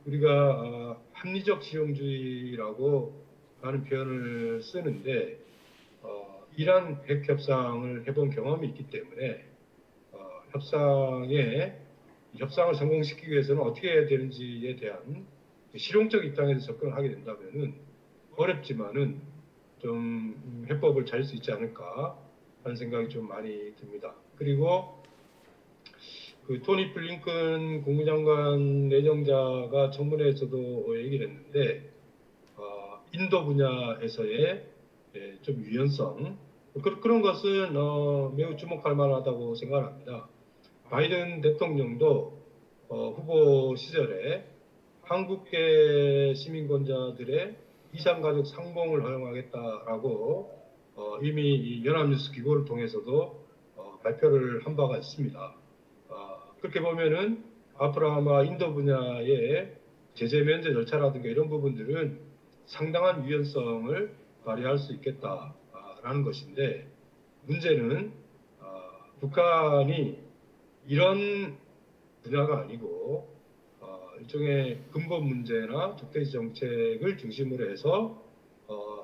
Speaker 2: 우리가 합리적 실용주의라고 하는 표현을 쓰는데 이란 핵 협상을 해본 경험이 있기 때문에 협상을 성공시키기 위해서는 어떻게 해야 되는지에 대한 실용적 입장에서 접근을 하게 된다면은 어렵지만은 좀 해법을 찾을 수 있지 않을까 하는 생각이 좀 많이 듭니다. 그리고 그 토니 블링컨 국무장관 내정자가 청문회에서도 얘기를 했는데 인도 분야에서의 좀 유연성 그런 것은 매우 주목할 만하다고 생각합니다. 바이든 대통령도 후보 시절에 한국계 시민권자들의 이산가족 상봉을 허용하겠다라고 이미 연합뉴스 기고를 통해서도 발표를 한 바가 있습니다. 그렇게 보면은 앞으로 아마 인도 분야의 제재 면제 절차라든가 이런 부분들은 상당한 유연성을 발휘할 수 있겠다라는 것인데 문제는 북한이 이런 분야가 아니고 일종의 근본 문제나 적대지 정책을 중심으로 해서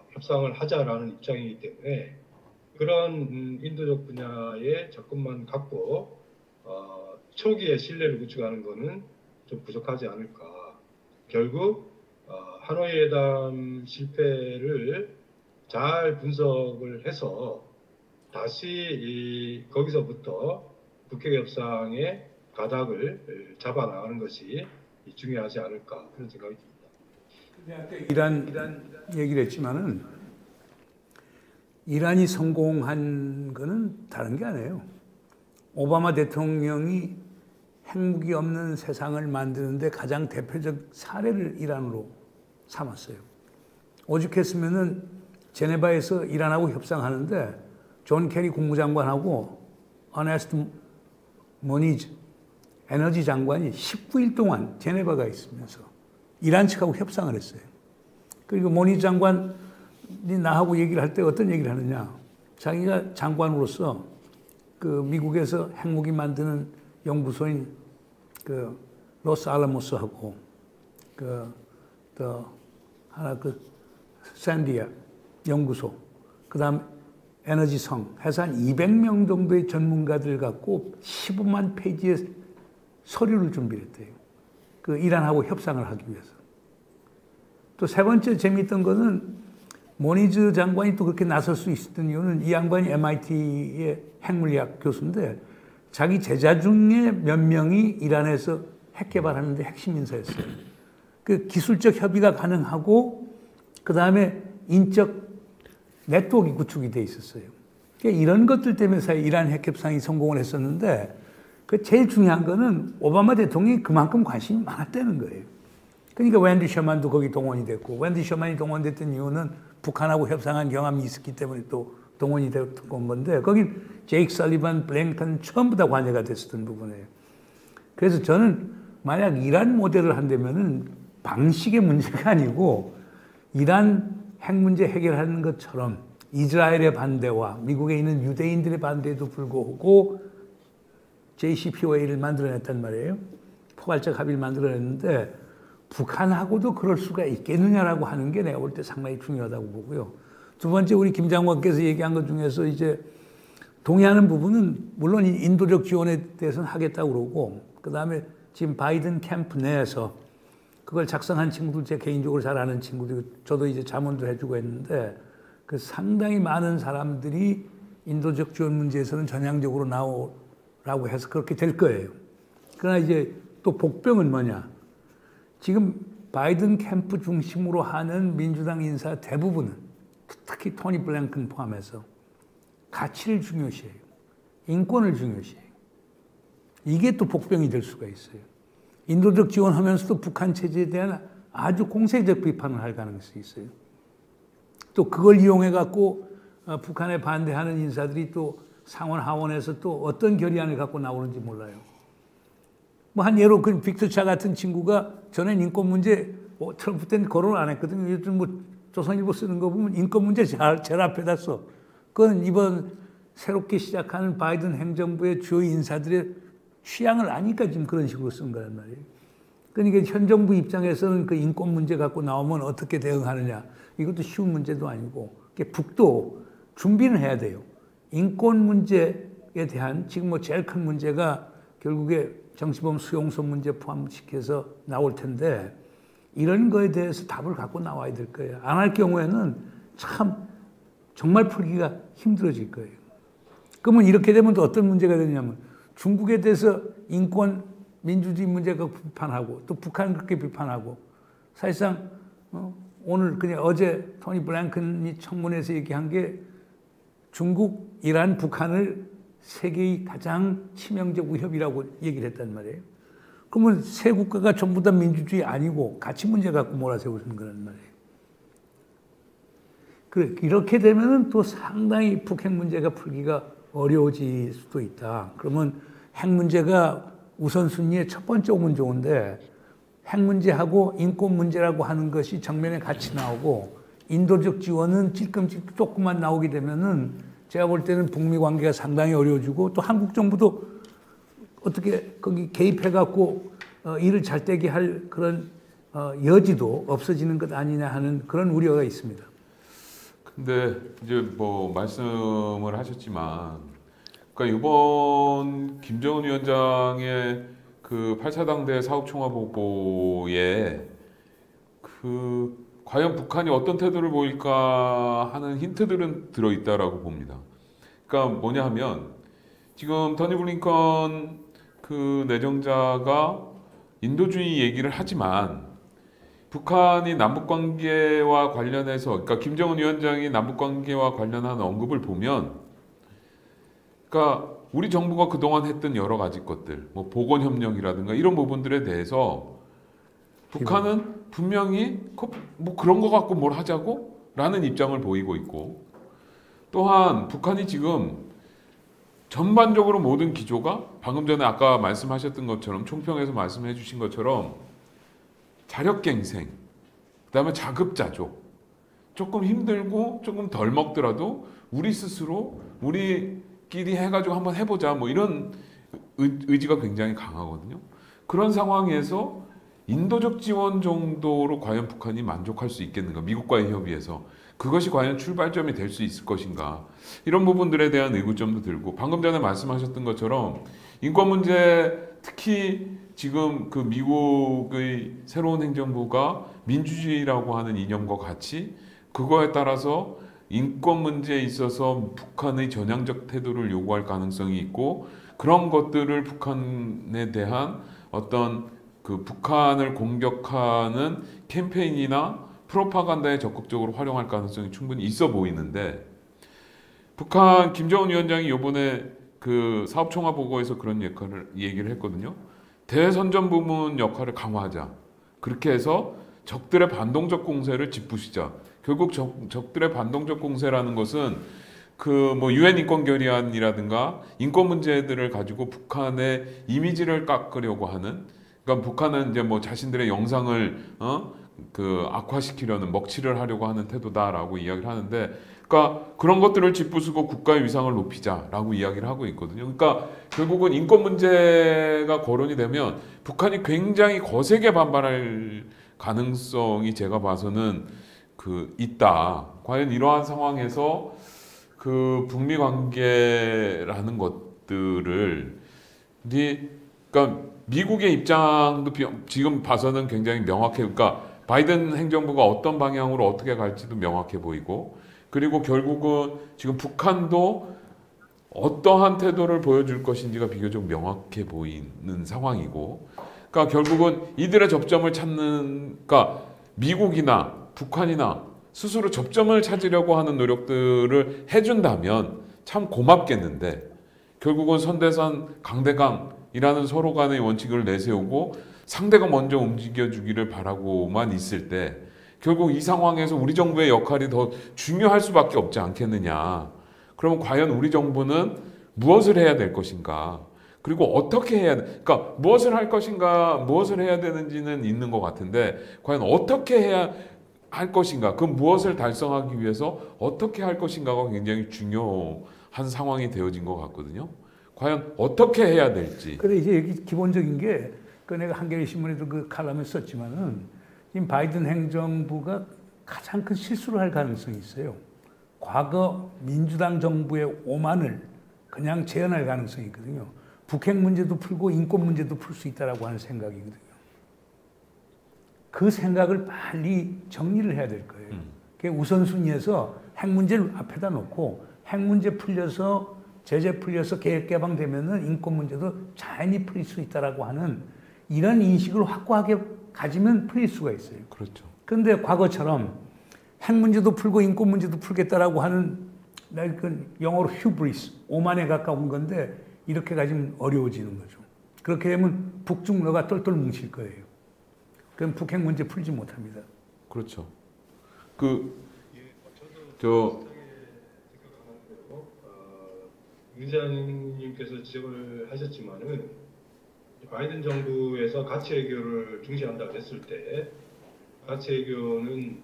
Speaker 2: 협상을 하자라는 입장이기 때문에 그런 인도적 분야의 접근만 갖고 초기에 신뢰를 구축하는 것은 좀 부족하지 않을까. 결국 하노이 회담 실패를 잘 분석을 해서 다시 거기서부터 북핵 협상의 가닥을 잡아 나가는 것이 중요하지 않을까 그런 생각이 듭니다.
Speaker 3: 이란 얘기를 했지만은 이란이 성공한 거는 다른 게 아니에요. 오바마 대통령이 핵무기 없는 세상을 만드는데 가장 대표적 사례를 이란으로 삼았어요. 오죽했으면은 제네바에서 이란하고 협상하는데 존 케리 국무장관하고 어네스트 모니즈 에너지 장관이 19일 동안 제네바가 있으면서 이란 측하고 협상을 했어요. 그리고 모니즈 장관이 나하고 얘기를 할 때 어떤 얘기를 하느냐. 자기가 장관으로서 그 미국에서 핵무기 만드는 연구소인 그 로스알라모스하고 또 하나 그 샌디아 연구소, 그다음 에너지성 해서 한 200명 정도의 전문가들 갖고 15만 페이지의 서류를 준비했대요. 그 이란하고 협상을 하기 위해서. 또 세 번째 재미있던 거는 모니즈 장관이 또 그렇게 나설 수 있었던 이유는 이 양반이 MIT의 핵물리학 교수인데 자기 제자 중에 몇 명이 이란에서 핵 개발하는데 핵심 인사였어요. 그 기술적 협의가 가능하고 그 다음에 인적 네트워크가 구축이 돼 있었어요. 그러니까 이런 것들 때문에 사실 이란 핵 협상이 성공을 했었는데 그 제일 중요한 거는 오바마 대통령이 그만큼 관심이 많았다는 거예요. 그러니까 웬디 셔만도 거기 동원이 됐고 웬디 셔만이 동원됐던 이유는 북한하고 협상한 경험이 있었기 때문에 또 동원이 됐던 건데 거긴 제이크 설리반, 블랭컨 전부 다 관여가 됐었던 부분이에요. 그래서 저는 만약 이란 모델을 한다면은 방식의 문제가 아니고 이란 핵 문제 해결하는 것처럼 이스라엘의 반대와 미국에 있는 유대인들의 반대에도 불구하고 JCPOA를 만들어냈단 말이에요. 포괄적 합의를 만들어냈는데 북한하고도 그럴 수가 있겠느냐라고 하는 게 내가 볼 때 상당히 중요하다고 보고요. 두 번째 우리 김 장관께서 얘기한 것 중에서 이제 동의하는 부분은 물론 인도적 지원에 대해서는 하겠다고 그러고 그다음에 지금 바이든 캠프 내에서 그걸 작성한 친구들 제 개인적으로 잘 아는 친구들 저도 이제 자문도 해주고 했는데 그 상당히 많은 사람들이 인도적 지원 문제에서는 전향적으로 나오라고 해서 그렇게 될 거예요. 그러나 이제 또 복병은 뭐냐? 지금 바이든 캠프 중심으로 하는 민주당 인사 대부분은 특히 토니 블랭컨 포함해서 가치를 중요시해요. 인권을 중요시해요. 이게 또 복병이 될 수가 있어요. 인도적 지원하면서도 북한 체제에 대한 아주 공세적 비판을 할 가능성이 있어요. 또 그걸 이용해 갖고 북한에 반대하는 인사들이 또 상원 하원에서 또 어떤 결의안을 갖고 나오는지 몰라요. 뭐 한 예로 그 빅터 차 같은 친구가 전엔 인권 문제 트럼프 때는 거론을 안 했거든요. 요즘 뭐 조선일보 쓰는 거 보면 인권 문제 제일 앞에다 써. 그건 이번 새롭게 시작하는 바이든 행정부의 주요 인사들의 취향을 아니까 지금 그런 식으로 쓴 거란 말이에요. 그러니까 현 정부 입장에서는 그 인권 문제 갖고 나오면 어떻게 대응하느냐. 이것도 쉬운 문제도 아니고 북도 준비는 해야 돼요. 인권 문제에 대한 지금 뭐 제일 큰 문제가 결국에 정치범 수용소 문제 포함시켜서 나올 텐데 이런 거에 대해서 답을 갖고 나와야 될 거예요. 안 할 경우에는 참 정말 풀기가 힘들어질 거예요. 그러면 이렇게 되면 또 어떤 문제가 되냐면 중국에 대해서 인권, 민주주의 문제가 비판하고 또 북한 그렇게 비판하고 사실상 오늘 그냥 어제 토니 블랭컨이 청문회에서 얘기한 게 중국, 이란, 북한을 세계의 가장 치명적 위협이라고 얘기를 했단 말이에요. 그러면 세 국가가 전부 다 민주주의 아니고 가치 문제 갖고 몰아세우는 거란 말이에요. 그래, 이렇게 되면은 또 상당히 북핵 문제가 풀기가 어려워질 수도 있다. 그러면 핵 문제가 우선순위에 첫 번째 오면 좋은데 핵 문제하고 인권 문제라고 하는 것이 정면에 같이 나오고 인도적 지원은 찔끔찔끔 조금만 나오게 되면은 제가 볼 때는 북미 관계가 상당히 어려워지고 또 한국 정부도 어떻게 거기 개입해갖고 일을 잘 되게 할 그런 여지도 없어지는 것 아니냐 하는 그런 우려가 있습니다.
Speaker 1: 근데 이제 뭐 말씀을 하셨지만 그러니까 이번 김정은 위원장의 그 8차 당대 사업총화보고에 그 과연 북한이 어떤 태도를 보일까 하는 힌트들은 들어있다라고 봅니다. 그러니까 뭐냐 하면 지금 토니 블링컨 그 내정자가 인도주의 얘기를 하지만 북한이 남북관계와 관련해서 그러니까 김정은 위원장이 남북관계와 관련한 언급을 보면 그러니까 우리 정부가 그동안 했던 여러 가지 것들 뭐 보건협력이라든가 이런 부분들에 대해서 북한은 분명히 뭐 그런 거 갖고 뭘 하자고? 라는 입장을 보이고 있고 또한 북한이 지금 전반적으로 모든 기조가 방금 전에 아까 말씀하셨던 것처럼 총평에서 말씀해 주신 것처럼 자력갱생 그다음에 자급자족 조금 힘들고 조금 덜 먹더라도 우리 스스로 우리끼리 해가지고 한번 해보자 뭐 이런 의지가 굉장히 강하거든요. 그런 상황에서 인도적 지원 정도로 과연 북한이 만족할 수 있겠는가? 미국과의 협의에서 그것이 과연 출발점이 될 수 있을 것인가? 이런 부분들에 대한 의구점도 들고 방금 전에 말씀하셨던 것처럼 인권 문제 특히 지금 그 미국의 새로운 행정부가 민주주의라고 하는 이념과 같이 그거에 따라서 인권 문제에 있어서 북한의 전향적 태도를 요구할 가능성이 있고 그런 것들을 북한에 대한 어떤 그 북한을 공격하는 캠페인이나 프로파간다에 적극적으로 활용할 가능성이 충분히 있어 보이는데 북한 김정은 위원장이 이번에 그 사업총화 보고에서 그런 얘기를 했거든요. 대선전 부문 역할을 강화하자. 그렇게 해서 적들의 반동적 공세를 짚부시자. 결국 적들의 반동적 공세라는 것은 그 뭐 유엔 인권 결의안이라든가 인권 문제들을 가지고 북한의 이미지를 깎으려고 하는 그러니까 북한은 이제 뭐 자신들의 영상을 그 악화시키려는 먹칠을 하려고 하는 태도다라고 이야기를 하는데 그러니까 그런 것들을 짚부수고 국가의 위상을 높이자라고 이야기를 하고 있거든요. 그러니까 결국은 인권 문제가 거론이 되면 북한이 굉장히 거세게 반발할 가능성이 제가 봐서는 그 있다. 과연 이러한 상황에서 그 북미 관계라는 것들을 그러니까 미국의 입장도 지금 봐서는 굉장히 명확해. 그러니까 바이든 행정부가 어떤 방향으로 어떻게 갈지도 명확해 보이고 그리고 결국은 지금 북한도 어떠한 태도를 보여줄 것인지가 비교적 명확해 보이는 상황이고 그러니까 결국은 이들의 접점을 찾는 그러니까 미국이나 북한이나 스스로 접점을 찾으려고 하는 노력들을 해준다면 참 고맙겠는데 결국은 선대선 강대강이라는 서로 간의 원칙을 내세우고 상대가 먼저 움직여주기를 바라고만 있을 때 결국 이 상황에서 우리 정부의 역할이 더 중요할 수밖에 없지 않겠느냐. 그러면 과연 우리 정부는 무엇을 해야 될 것인가? 그리고 어떻게 해야 그러니까 무엇을 할 것인가, 무엇을 해야 되는지는 있는 것 같은데 과연 어떻게 해야 할 것인가, 그 무엇을 달성하기 위해서 어떻게 할 것인가가 굉장히 중요한 상황이 되어진 것 같거든요. 과연 어떻게 해야 될지.
Speaker 3: 그래 이제 여기 기본적인 게 그 내가 한겨레 신문에도 그 칼럼을 썼지만은 지금 바이든 행정부가 가장 큰 실수를 할 가능성이 있어요. 과거 민주당 정부의 오만을 그냥 재현할 가능성이 있거든요. 북핵 문제도 풀고 인권 문제도 풀 수 있다라고 하는 생각이거든요. 그 생각을 빨리 정리를 해야 될 거예요. 그 우선순위에서 핵 문제를 앞에다 놓고 핵 문제 풀려서 제재 풀려서 계획 개방되면은 인권 문제도 자연히 풀릴 수 있다라고 하는 이런 인식을 확고하게 가지면 풀릴 수가 있어요.
Speaker 1: 그렇죠.
Speaker 3: 그런데 과거처럼 핵 문제도 풀고 인권 문제도 풀겠다라고 하는 그 영어로 휴브리스, 오만에 가까운 건데 이렇게 가지면 어려워지는 거죠. 그렇게 되면 북중러가 똘똘 뭉칠 거예요. 그럼 북핵 문제 풀지 못합니다.
Speaker 1: 그렇죠.
Speaker 2: 의장님께서 지적을 하셨지만은 바이든 정부에서 가치 외교를 중시한다고 했을 때 가치 외교는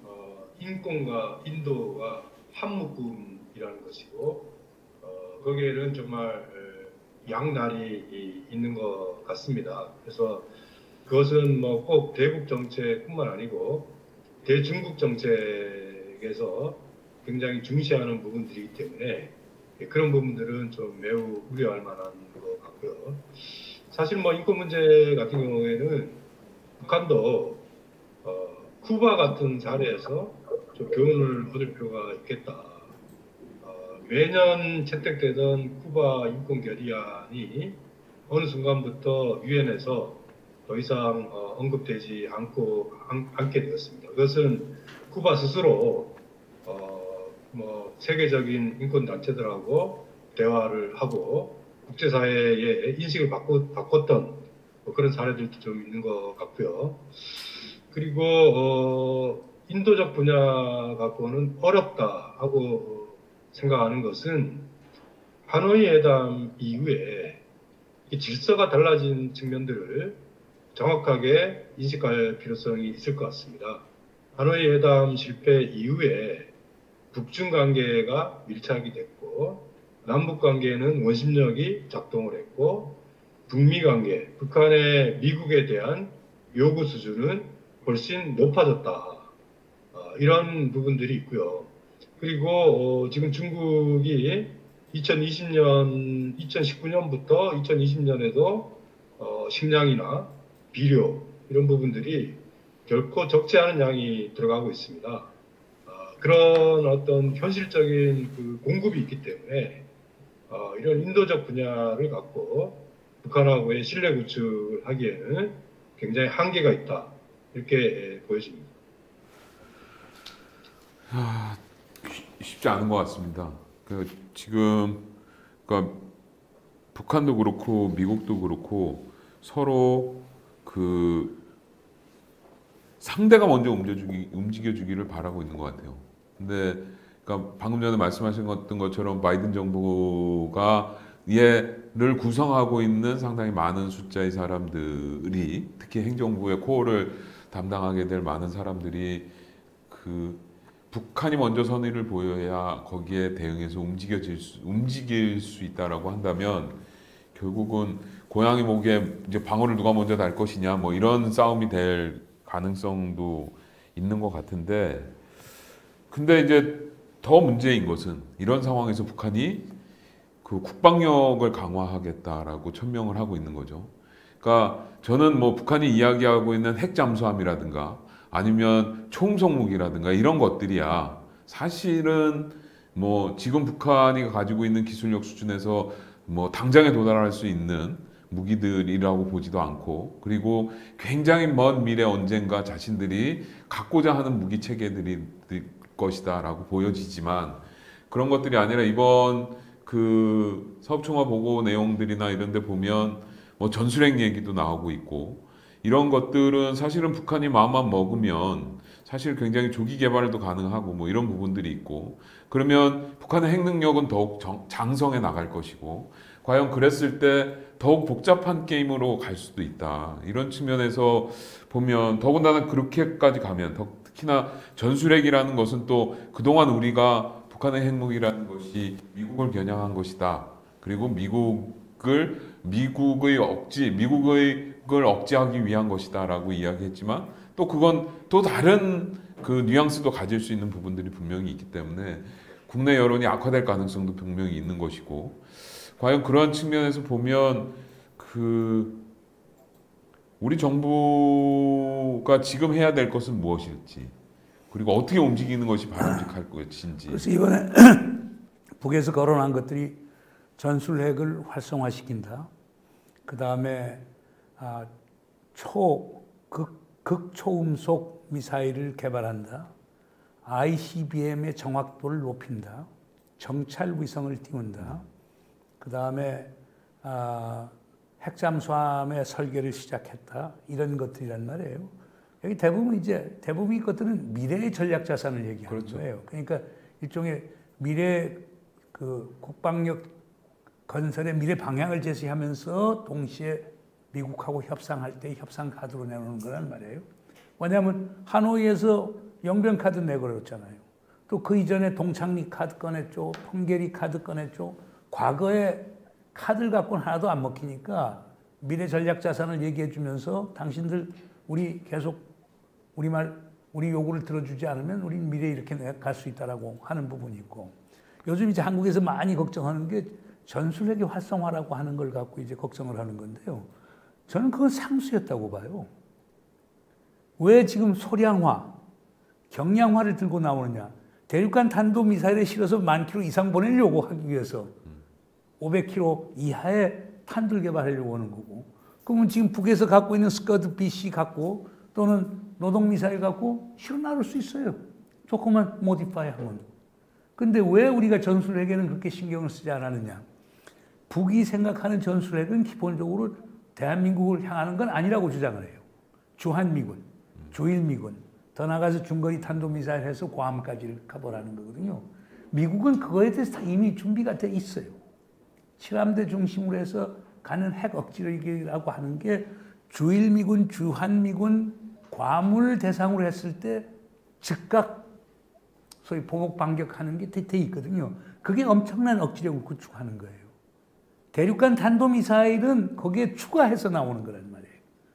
Speaker 2: 인권과 인도가 한 묶음이라는 것이고 거기에는 정말 양날이 있는 것 같습니다. 그래서 그것은 뭐 꼭 대북 정책뿐만 아니고 대중국 정책에서 굉장히 중시하는 부분들이기 때문에 예, 그런 부분들은 좀 매우 우려할 만한 것 같고요. 사실 뭐 인권 문제 같은 경우에는 북한도 쿠바 같은 사례에서 좀 교훈을 얻을 필요가 있겠다. 매년 채택되던 쿠바 인권 결의안이 어느 순간부터 유엔에서 더 이상 언급되지 않게 되었습니다. 그것은 쿠바 스스로 뭐 세계적인 인권 단체들하고 대화를 하고 국제사회의 인식을 바꿨던 뭐 그런 사례들도 좀 있는 것 같고요. 그리고 인도적 분야 갖고는 어렵다 하고 생각하는 것은 하노이 회담 이후에 이 질서가 달라진 측면들을 정확하게 인식할 필요성이 있을 것 같습니다. 하노이 회담 실패 이후에 북중 관계가 밀착이 됐고 남북 관계는 원심력이 작동을 했고 북미 관계, 북한의 미국에 대한 요구 수준은 훨씬 높아졌다. 이런 부분들이 있고요. 그리고 지금 중국이 2019년부터 2020년에도 식량이나 비료 이런 부분들이 결코 적지 않은 양이 들어가고 있습니다. 그런 어떤 현실적인 그 공급이 있기 때문에 이런 인도적 분야를 갖고 북한하고의 신뢰 구축을 하기에는 굉장히 한계가 있다. 이렇게 보여집니다.
Speaker 1: 쉽지 않은 것 같습니다. 지금 그러니까 북한도 그렇고 미국도 그렇고 서로 그 상대가 먼저 움직여주기를 바라고 있는 것 같아요. 근데 그러니까 방금 전에 말씀하신 것처럼 바이든 정부가 얘를 구성하고 있는 상당히 많은 숫자의 사람들이 특히 행정부의 코어를 담당하게 될 많은 사람들이 그 북한이 먼저 선의를 보여야 거기에 대응해서 움직일 수 있다라고 한다면 결국은 고양이 목에 이제 방어를 누가 먼저 달 것이냐 뭐 이런 싸움이 될 가능성도 있는 것 같은데 근데 이제 더 문제인 것은 이런 상황에서 북한이 그 국방력을 강화하겠다라고 천명을 하고 있는 거죠. 그러니까 저는 뭐 북한이 이야기하고 있는 핵 잠수함이라든가 아니면 초음속 무기라든가 이런 것들이야 사실은 뭐 지금 북한이 가지고 있는 기술력 수준에서 뭐 당장에 도달할 수 있는 무기들이라고 보지도 않고 그리고 굉장히 먼 미래 언젠가 자신들이 갖고자 하는 무기 체계들이 될 것이다라고 보여지지만 그런 것들이 아니라 이번 그 사업총화 보고 내용들이나 이런 데 보면 뭐 전술핵 얘기도 나오고 있고 이런 것들은 사실은 북한이 마음만 먹으면 사실 굉장히 조기 개발도 가능하고 뭐 이런 부분들이 있고 그러면 북한의 핵 능력은 더욱 장성해 나갈 것이고 과연 그랬을 때 더욱 복잡한 게임으로 갈 수도 있다. 이런 측면에서 보면 더군다나 그렇게까지 가면 특히나 전술핵이라는 것은 또 그동안 우리가 북한의 핵무기라는 것이 미국을 겨냥한 것이다. 그리고 미국을 억제하기 위한 것이다라고 이야기했지만 또 그건 또 다른 그 뉘앙스도 가질 수 있는 부분들이 분명히 있기 때문에 국내 여론이 악화될 가능성도 분명히 있는 것이고 과연 그런 측면에서 보면 그 우리 정부가 지금 해야 될 것은 무엇일지 그리고 어떻게 움직이는 것이 바람직할 것인지.
Speaker 3: 그래서 이번에 북에서 거론한 것들이 전술핵을 활성화시킨다. 그 다음에 극초음속 미사일을 개발한다. ICBM의 정확도를 높인다. 정찰 위성을 띄운다. 그 다음에 핵잠수함의 설계를 시작했다. 이런 것들이란 말이에요. 여기 대부분의 것들은 미래의 전략 자산을 얘기하는
Speaker 1: 그렇죠.
Speaker 3: 거예요. 그러니까 일종의 미래 그 국방력 건설의 미래 방향을 제시하면서 동시에 미국하고 협상할 때 협상 카드로 내놓는 거란 말이에요. 왜냐하면 하노이에서 영변 카드 내걸었잖아요. 또 그 이전에 동창리 카드 꺼냈죠. 펑게리 카드 꺼냈죠. 과거에 카드를 갖고는 하나도 안 먹히니까 미래 전략 자산을 얘기해 주면서 당신들 우리 계속 우리 요구를 들어주지 않으면 우리 미래에 이렇게 갈 수 있다라고 하는 부분이 있고 요즘 이제 한국에서 많이 걱정하는 게 전술핵의 활성화라고 하는 걸 갖고 이제 걱정을 하는 건데요. 저는 그건 상수였다고 봐요. 왜 지금 소량화, 경량화를 들고 나오느냐? 대륙간 탄도미사일에 실어서 10,000km 이상 보내려고 하기 위해서 500km 이하의 탄두를 개발하려고 하는 거고. 그러면 지금 북에서 갖고 있는 스커드 BC 갖고 또는 노동미사일 갖고 실어 나올 수 있어요. 조금만 모디파이 하면. 근데 왜 우리가 전술핵에는 그렇게 신경을 쓰지 않았느냐? 북이 생각하는 전술핵은 기본적으로 대한민국을 향하는 건 아니라고 주장을 해요. 주한미군, 주일미군, 더 나가서 중거리 탄도미사일 해서 괌까지를 커버하는 거거든요. 미국은 그거에 대해서 다 이미 준비가 돼 있어요. 칠함대 중심으로 해서 가는 핵 억지라고 하는 게 주일미군, 주한미군, 괌을 대상으로 했을 때 즉각 소위 보복 반격하는 게 돼 있거든요. 그게 엄청난 억지력을 구축하는 거예요. 대륙간 탄도미사일은 거기에 추가해서 나오는 거란 말이에요.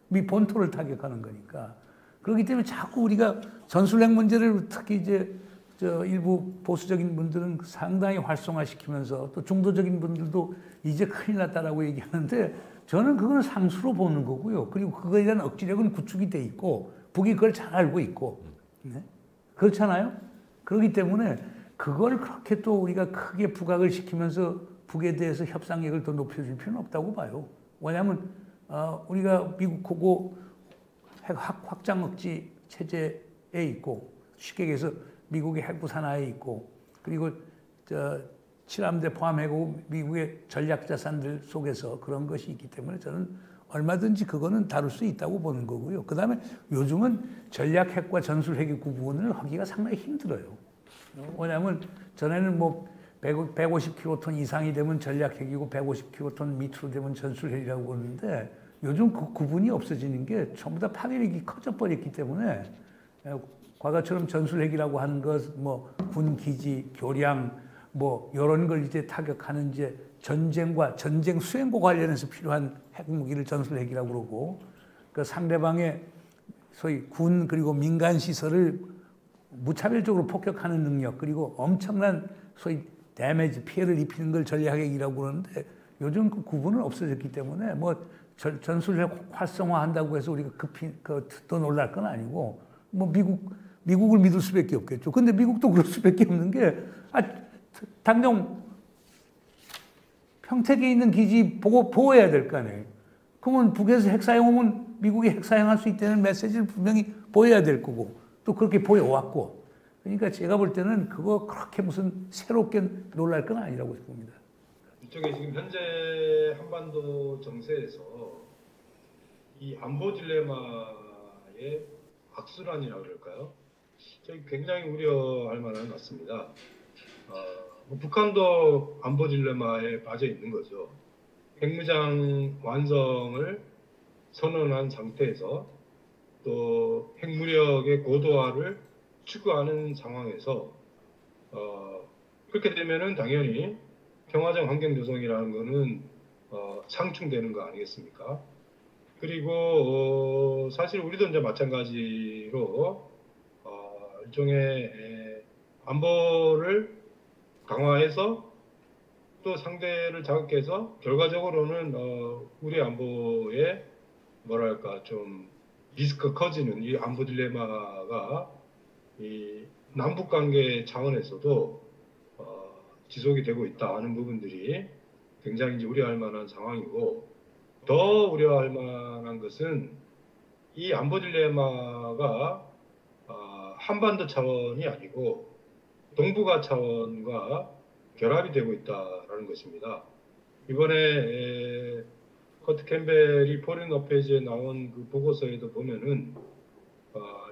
Speaker 3: 미 본토를 타격하는 거니까. 그렇기 때문에 자꾸 우리가 전술핵 문제를 특히 이제 일부 보수적인 분들은 상당히 활성화시키면서 또 중도적인 분들도 이제 큰일 났다라고 얘기하는데 저는 그건 상수로 보는 거고요. 그리고 그거에 대한 억지력은 구축이 돼 있고 북이 그걸 잘 알고 있고. 네? 그렇잖아요? 그렇기 때문에 그걸 그렇게 또 우리가 크게 부각을 시키면서 북에 대해서 협상력을 더 높여줄 필요는 없다고 봐요. 왜냐하면 우리가 미국하고 핵 확장 억지 체제에 있고 쉽게 얘기해서 미국의 핵부산하에 있고 그리고 칠함대 포함하고 미국의 전략 자산들 속에서 그런 것이 있기 때문에 저는 얼마든지 그거는 다룰 수 있다고 보는 거고요. 그 다음에 요즘은 전략 핵과 전술 핵의 구분을 하기가 상당히 힘들어요. 왜냐하면 전에는 뭐 150킬로톤 이상이 되면 전략 핵이고 150킬로톤 밑으로 되면 전술 핵이라고 그러는데 요즘 그 구분이 없어지는 게 전부 다 파괴력이 커져 버렸기 때문에 과거처럼 전술 핵이라고 하는 것, 뭐 군 기지, 교량, 뭐 이런 걸 이제 타격하는 이제 전쟁과 전쟁 수행과 관련해서 필요한 핵무기를 전술 핵이라고 그러고 그 상대방의 소위 군 그리고 민간 시설을 무차별적으로 폭격하는 능력 그리고 엄청난 소위 데미지 피해를 입히는 걸 전략핵이라고 그러는데 요즘 그 구분은 없어졌기 때문에 뭐 전술핵 활성화한다고 해서 우리가 급히 더 놀랄 건 아니고 뭐 미국을 믿을 수밖에 없겠죠. 근데 미국도 그럴 수밖에 없는 게 당장 평택에 있는 기지 보고 보호해야 될 거 아니에요. 그러면 북에서 핵 사용하면 미국이 핵 사용할 수 있다는 메시지를 분명히 보여야 될 거고 또 그렇게 보여왔고 그러니까 제가 볼 때는 그거 그렇게 무슨 새롭게 놀랄 건 아니라고 봅니다.
Speaker 2: 이쪽에 지금 현재 한반도 정세에서 이 안보 딜레마의 악순환이라고 그럴까요? 저희 굉장히 우려할 만한 것 같습니다. 북한도 안보 딜레마에 빠져 있는 거죠. 핵무장 완성을 선언한 상태에서 또 핵무력의 고도화를 추구하는 상황에서 그렇게 되면은 당연히 평화적 환경 조성이라는 거는 상충되는 거 아니겠습니까? 그리고 사실 우리도 이제 마찬가지로 일종의 안보를 강화해서 또 상대를 자극해서 결과적으로는 우리 안보에 뭐랄까 좀 리스크가 커지는 이 안보 딜레마가 이 남북 관계 차원에서도 지속이 되고 있다 하는 부분들이 굉장히 이제 우려할 만한 상황이고 더 우려할 만한 것은 이 안보 딜레마가 한반도 차원이 아니고 동북아 차원과 결합이 되고 있다는 것입니다. 이번에 커트 캠벨이 포린 어페이지에 나온 그 보고서에도 보면은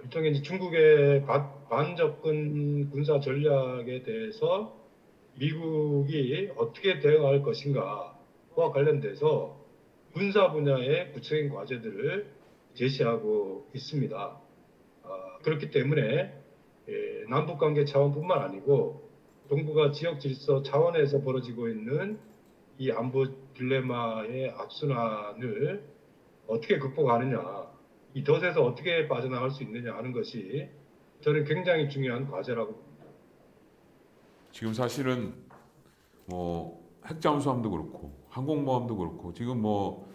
Speaker 2: 일종의 이제 중국의 반접근 군사 전략에 대해서 미국이 어떻게 대응할 것인가와 관련돼서 군사 분야의 구체적인 과제들을 제시하고 있습니다. 그렇기 때문에 남북관계 차원뿐만 아니고 동북아 지역 질서 차원에서 벌어지고 있는 이 안보 딜레마의 악순환을 어떻게 극복하느냐, 이 덫에서 어떻게 빠져나갈 수 있느냐 하는 것이 저는 굉장히 중요한 과제라고 봅니다.
Speaker 1: 지금 사실은 뭐 핵잠수함도 그렇고 항공모함도 그렇고 지금 뭐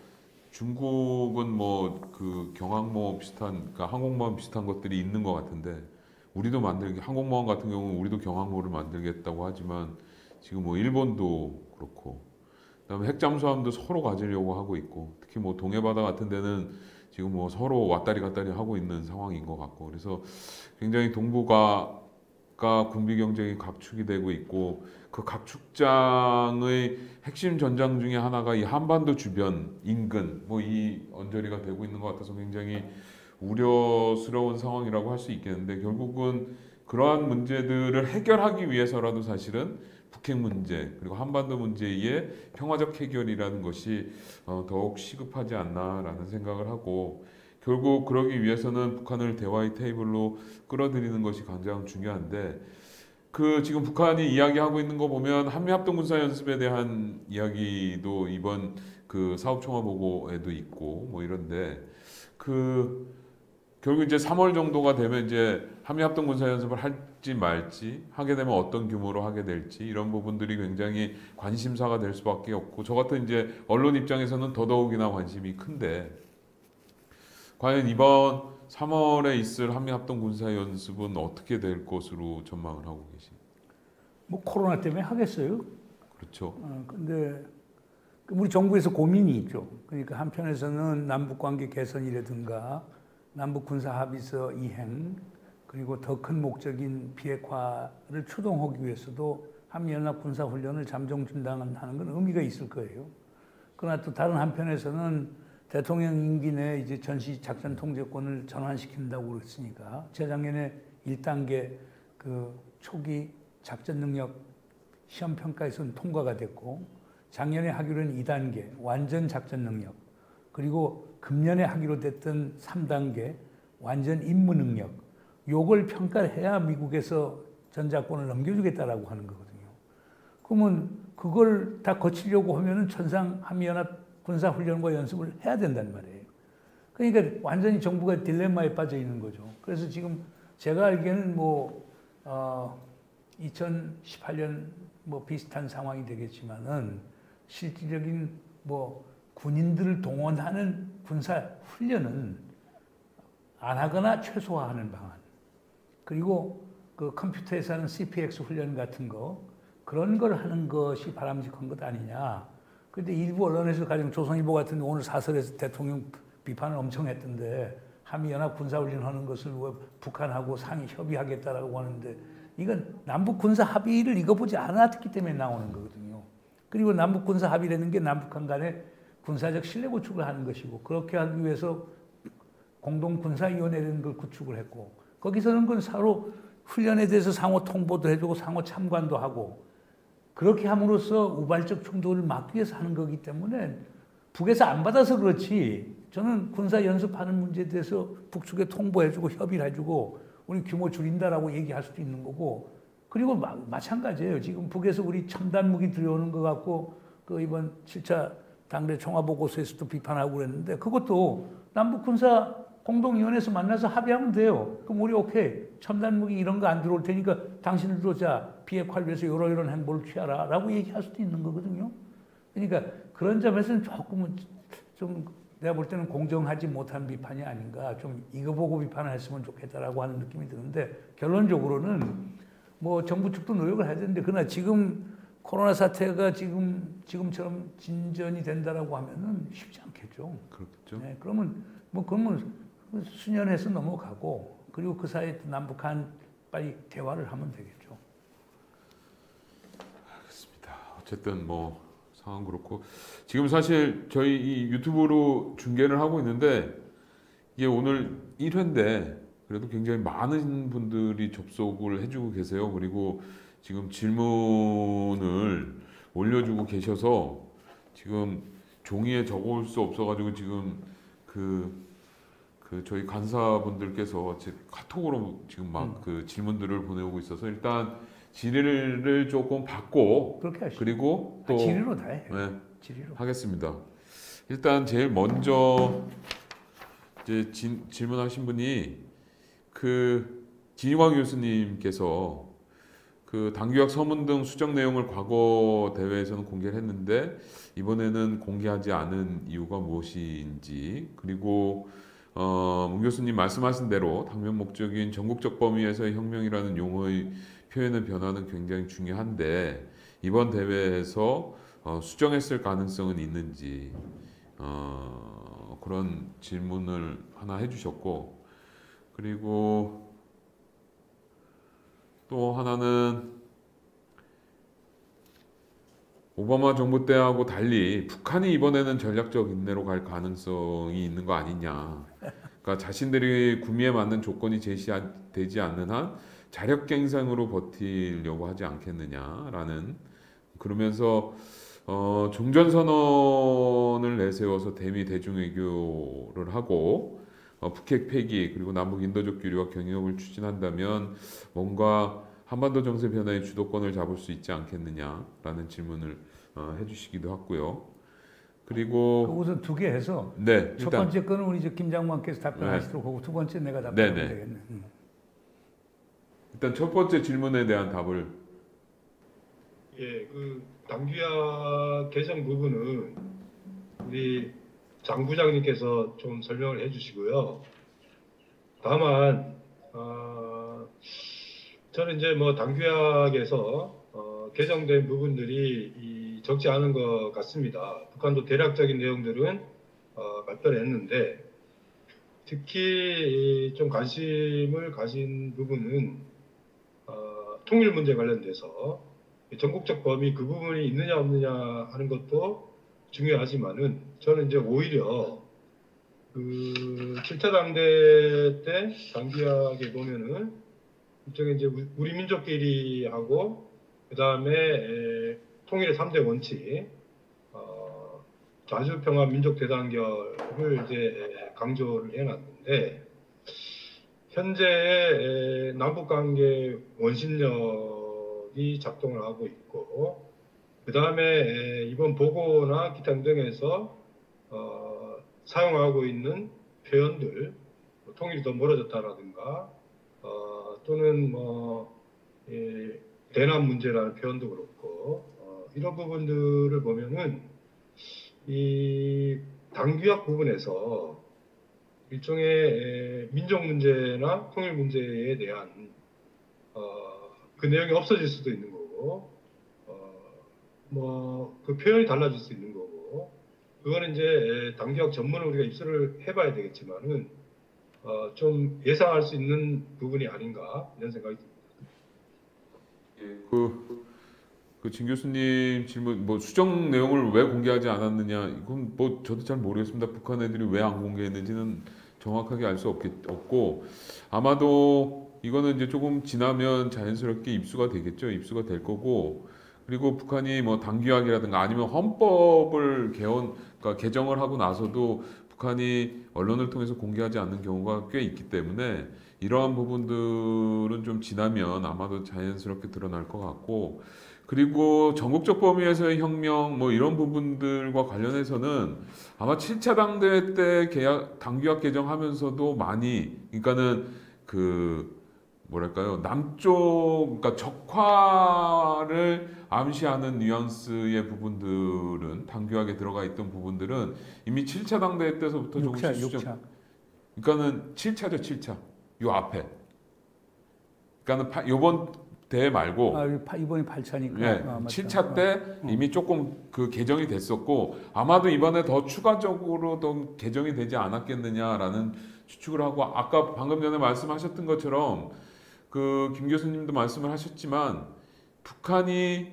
Speaker 1: 중국은 뭐 그 경항모 비슷한 그러니까 항공모함 비슷한 것들이 있는 것 같은데 우리도 만들기 항공모함 같은 경우는 우리도 경항모를 만들겠다고 하지만 지금 뭐 일본도 그렇고 그다음에 핵잠수함도 서로 가지려고 하고 있고 특히 뭐 동해바다 같은 데는 지금 뭐 서로 왔다리 갔다리 하고 있는 상황인 것 같고 그래서 굉장히 동북아 군비 경쟁이 각축이 되고 있고 그 각축장의 핵심 전장 중에 하나가 이 한반도 주변 인근 뭐 이 언저리가 되고 있는 것 같아서 굉장히 우려스러운 상황이라고 할 수 있겠는데 결국은 그러한 문제들을 해결하기 위해서라도 사실은 북핵 문제 그리고 한반도 문제의 평화적 해결이라는 것이 더욱 시급하지 않나라는 생각을 하고 결국 그러기 위해서는 북한을 대화의 테이블로 끌어들이는 것이 가장 중요한데 그 지금 북한이 이야기하고 있는 거 보면 한미합동군사연습에 대한 이야기도 이번 그 사업총화보고에도 있고 뭐 이런데 그 결국 이제 3월 정도가 되면 이제 한미합동군사연습을 할지 말지 하게 되면 어떤 규모로 하게 될지 이런 부분들이 굉장히 관심사가 될 수밖에 없고 저 같은 이제 언론 입장에서는 더더욱이나 관심이 큰데 과연 이번 3월에 있을 한미합동군사연습은 어떻게 될 것으로 전망을 하고 계십니까?
Speaker 3: 뭐 코로나 때문에 하겠어요.
Speaker 1: 그렇죠.
Speaker 3: 근데 우리 정부에서 고민이 있죠. 그러니까 한편에서는 남북 관계 개선이라든가 남북 군사 합의서 이행 그리고 더 큰 목적인 비핵화를 추동하기 위해서도 한미연합 군사 훈련을 잠정 중단하는 건 의미가 있을 거예요. 그러나 또 다른 한편에서는 대통령 임기 내에 이제 전시 작전 통제권을 전환시킨다고 그랬으니까 재작년에 1단계 그 초기 작전 능력 시험 평가에서는 통과가 됐고 작년에 하기로는 2단계 완전 작전 능력 그리고 금년에 하기로 됐던 3단계 완전 임무 능력 요걸 평가를 해야 미국에서 전작권을 넘겨주겠다라고 하는 거거든요. 그러면 그걸 다 거치려고 하면은 천상 한미연합 군사훈련과 연습을 해야 된단 말이에요. 그러니까 완전히 정부가 딜레마에 빠져 있는 거죠. 그래서 지금 제가 알기에는 뭐 2018년 뭐 비슷한 상황이 되겠지만은 실질적인 뭐 군인들을 동원하는 군사 훈련은 안 하거나 최소화하는 방안. 그리고 그 컴퓨터에서 하는 CPX 훈련 같은 거 그런 걸 하는 것이 바람직한 것 아니냐. 근데 일부 언론에서 가령 조선일보 같은 데 오늘 사설에서 대통령 비판을 엄청 했던데 한미연합 군사훈련 하는 것을 왜 북한하고 상의 협의하겠다라고 하는데 이건 남북 군사 합의를 읽어보지 않았기 때문에 나오는 거거든요. 그리고 남북 군사 합의라는 게 남북한 간에 군사적 신뢰 구축을 하는 것이고 그렇게 하기 위해서 공동 군사위원회라는 걸 구축을 했고 거기서는 그 서로 훈련에 대해서 상호 통보도 해주고 상호 참관도 하고 그렇게 함으로써 우발적 충돌을 막기 위해서 하는 거기 때문에 북에서 안 받아서 그렇지 저는 군사 연습하는 문제에 대해서 북측에 통보해주고 협의를 해주고 우리 규모 줄인다라고 얘기할 수도 있는 거고 그리고 마찬가지예요. 지금 북에서 우리 첨단 무기 들여오는 것 같고 그 이번 7차 당대 총화보고서에서도 비판하고 그랬는데 그것도 남북 군사 공동위원회에서 만나서 합의하면 돼요. 그럼 우리 오케이 첨단 무기 이런 거 안 들어올 테니까 당신들도 자 비핵화를 위해서 이런 행보를 취하라 라고 얘기할 수도 있는 거거든요. 그러니까 그런 점에서는 조금은 좀 내가 볼 때는 공정하지 못한 비판이 아닌가 좀 이거 보고 비판을 했으면 좋겠다라고 하는 느낌이 드는데 결론적으로는 뭐 정부 측도 노력을 해야 되는데 그러나 지금 코로나 사태가 지금처럼 진전이 된다라고 하면은 쉽지 않겠죠.
Speaker 1: 그렇겠죠.
Speaker 3: 네, 그러면 수년해서 넘어가고 그리고 그 사이에 남북한 빨리 대화를 하면 되겠죠.
Speaker 1: 알겠습니다. 어쨌든 뭐 상황 그렇고 지금 사실 저희 이 유튜브로 중계를 하고 있는데 이게 오늘 1회인데 그래도 굉장히 많은 분들이 접속을 해주고 계세요. 그리고 지금 질문을 올려주고 계셔서 지금 종이에 적어올 수 없어가지고 지금 그 저희 간사분들께서 제 카톡으로 지금 막 그 질문들을 보내오고 있어서 일단 질의를 조금 받고
Speaker 3: 그렇게 하시죠.
Speaker 1: 그리고 또
Speaker 3: 질의로 다 해요.
Speaker 1: 네,
Speaker 3: 질의로.
Speaker 1: 하겠습니다. 일단 제일 먼저 이제 질문하신 분이 그 진희광 교수님께서 그 당규약 서문 등 수정 내용을 과거 대회에서는 공개를 했는데 이번에는 공개하지 않은 이유가 무엇인지, 그리고 문 교수님 말씀하신 대로 당면 목적인 전국적 범위에서의 혁명이라는 용어의 표현의 변화는 굉장히 중요한데 이번 대회에서 수정했을 가능성은 있는지 그런 질문을 하나 해주셨고, 그리고 또 하나는 오바마 정부 때하고 달리 북한이 이번에는 전략적 인내로 갈 가능성이 있는 거 아니냐. 그러니까 자신들이 구미에 맞는 조건이 제시되지 않는 한 자력갱생으로 버티려고 하지 않겠느냐라는, 그러면서 종전선언을 내세워서 대미 대중외교를 하고 북핵 폐기 그리고 남북 인도적 교류와 경협을 추진한다면 뭔가 한반도 정세 변화의 주도권을 잡을 수 있지 않겠느냐라는 질문을 해주시기도 했고요. 그리고
Speaker 3: 우선 두 개 해서
Speaker 1: 네,
Speaker 3: 첫 번째 거는 우리 김 장관께서 답변하시도록 하고 두 번째 내가 답변하면 되겠네.
Speaker 1: 일단 첫 번째 질문에 대한 답을
Speaker 2: 예, 그 당규약 개정 부분은 우리 장 부장님께서 좀 설명을 해주시고요. 다만 저는 이제 뭐 당규약에서 개정된 부분들이 적지 않은 것 같습니다. 북한도 대략적인 내용들은 발표를 했는데 특히 좀 관심을 가진 부분은 통일 문제 관련돼서 전국적 범위 그 부분이 있느냐 없느냐 하는 것도 중요하지만은 저는 이제 오히려 그 7차 당대 때 당규약에 보면은 일종의 이제 우리 민족끼리 하고 그 다음에 통일의 3대 원칙, 자주평화 민족 대단결을 이제 강조를 해놨는데 현재 남북관계 원심력이 작동을 하고 있고 그 다음에 이번 보고나 기타 등에서 사용하고 있는 표현들, 통일이 더 멀어졌다라든가 또는 대남 문제라는 표현도 그렇고 이런 부분들을 보면은 이 당규약 부분에서 일종의 민족 문제나 통일 문제에 대한 그 내용이 없어질 수도 있는 거고 그 표현이 달라질 수 있는 거고 그거는 이제 당규약 전문을 우리가 입수를 해봐야 되겠지만은 좀 예상할 수 있는 부분이 아닌가 이런 생각이 듭니다.
Speaker 1: 그 진 교수님 질문, 뭐 수정 내용을 왜 공개하지 않았느냐, 이건 뭐 저도 잘 모르겠습니다. 북한 애들이 왜 안 공개했는지는 정확하게 알 수 없고 아마도 이거는 이제 조금 지나면 자연스럽게 입수가 되겠죠. 입수가 될 거고, 그리고 북한이 뭐 당규약이라든가 아니면 헌법을 그러니까 개정을 하고 나서도 북한이 언론을 통해서 공개하지 않는 경우가 꽤 있기 때문에 이러한 부분들은 좀 지나면 아마도 자연스럽게 드러날 것 같고, 그리고 전국적 범위에서의 혁명 뭐 이런 부분들과 관련해서는 아마 7차 당대 때 당규약 개정하면서도 많이, 그러니까는 그 뭐랄까요, 남쪽, 그러니까 적화를 암시하는 뉘앙스의 부분들은 당규약에 들어가 있던 부분들은 이미 7차 당대 때서부터 조금씩 수정. 그러니까는 7차죠, 7차. 요 앞에. 그러니까는 요번 대회 말고
Speaker 3: 이번이 8차니까.
Speaker 1: 네, 7차 때 이미 조금 그 개정이 됐었고 아마도 이번에 더 추가적으로 더 개정이 되지 않았겠느냐라는 추측을 하고, 아까 방금 전에 말씀하셨던 것처럼 그 김 교수님도 말씀을 하셨지만 북한이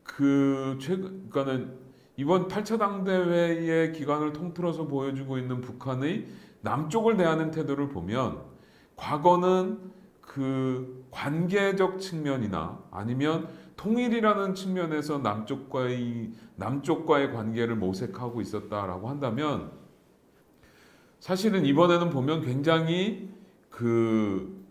Speaker 1: 그러니까는 이번 8차 당대회의 기간을 통틀어서 보여주고 있는 북한의 남쪽을 대하는 태도를 보면 과거는 그 관계적 측면이나 아니면 통일이라는 측면에서 남쪽과의 관계를 모색하고 있었다라고 한다면 사실은 이번에는 보면 굉장히 그러니까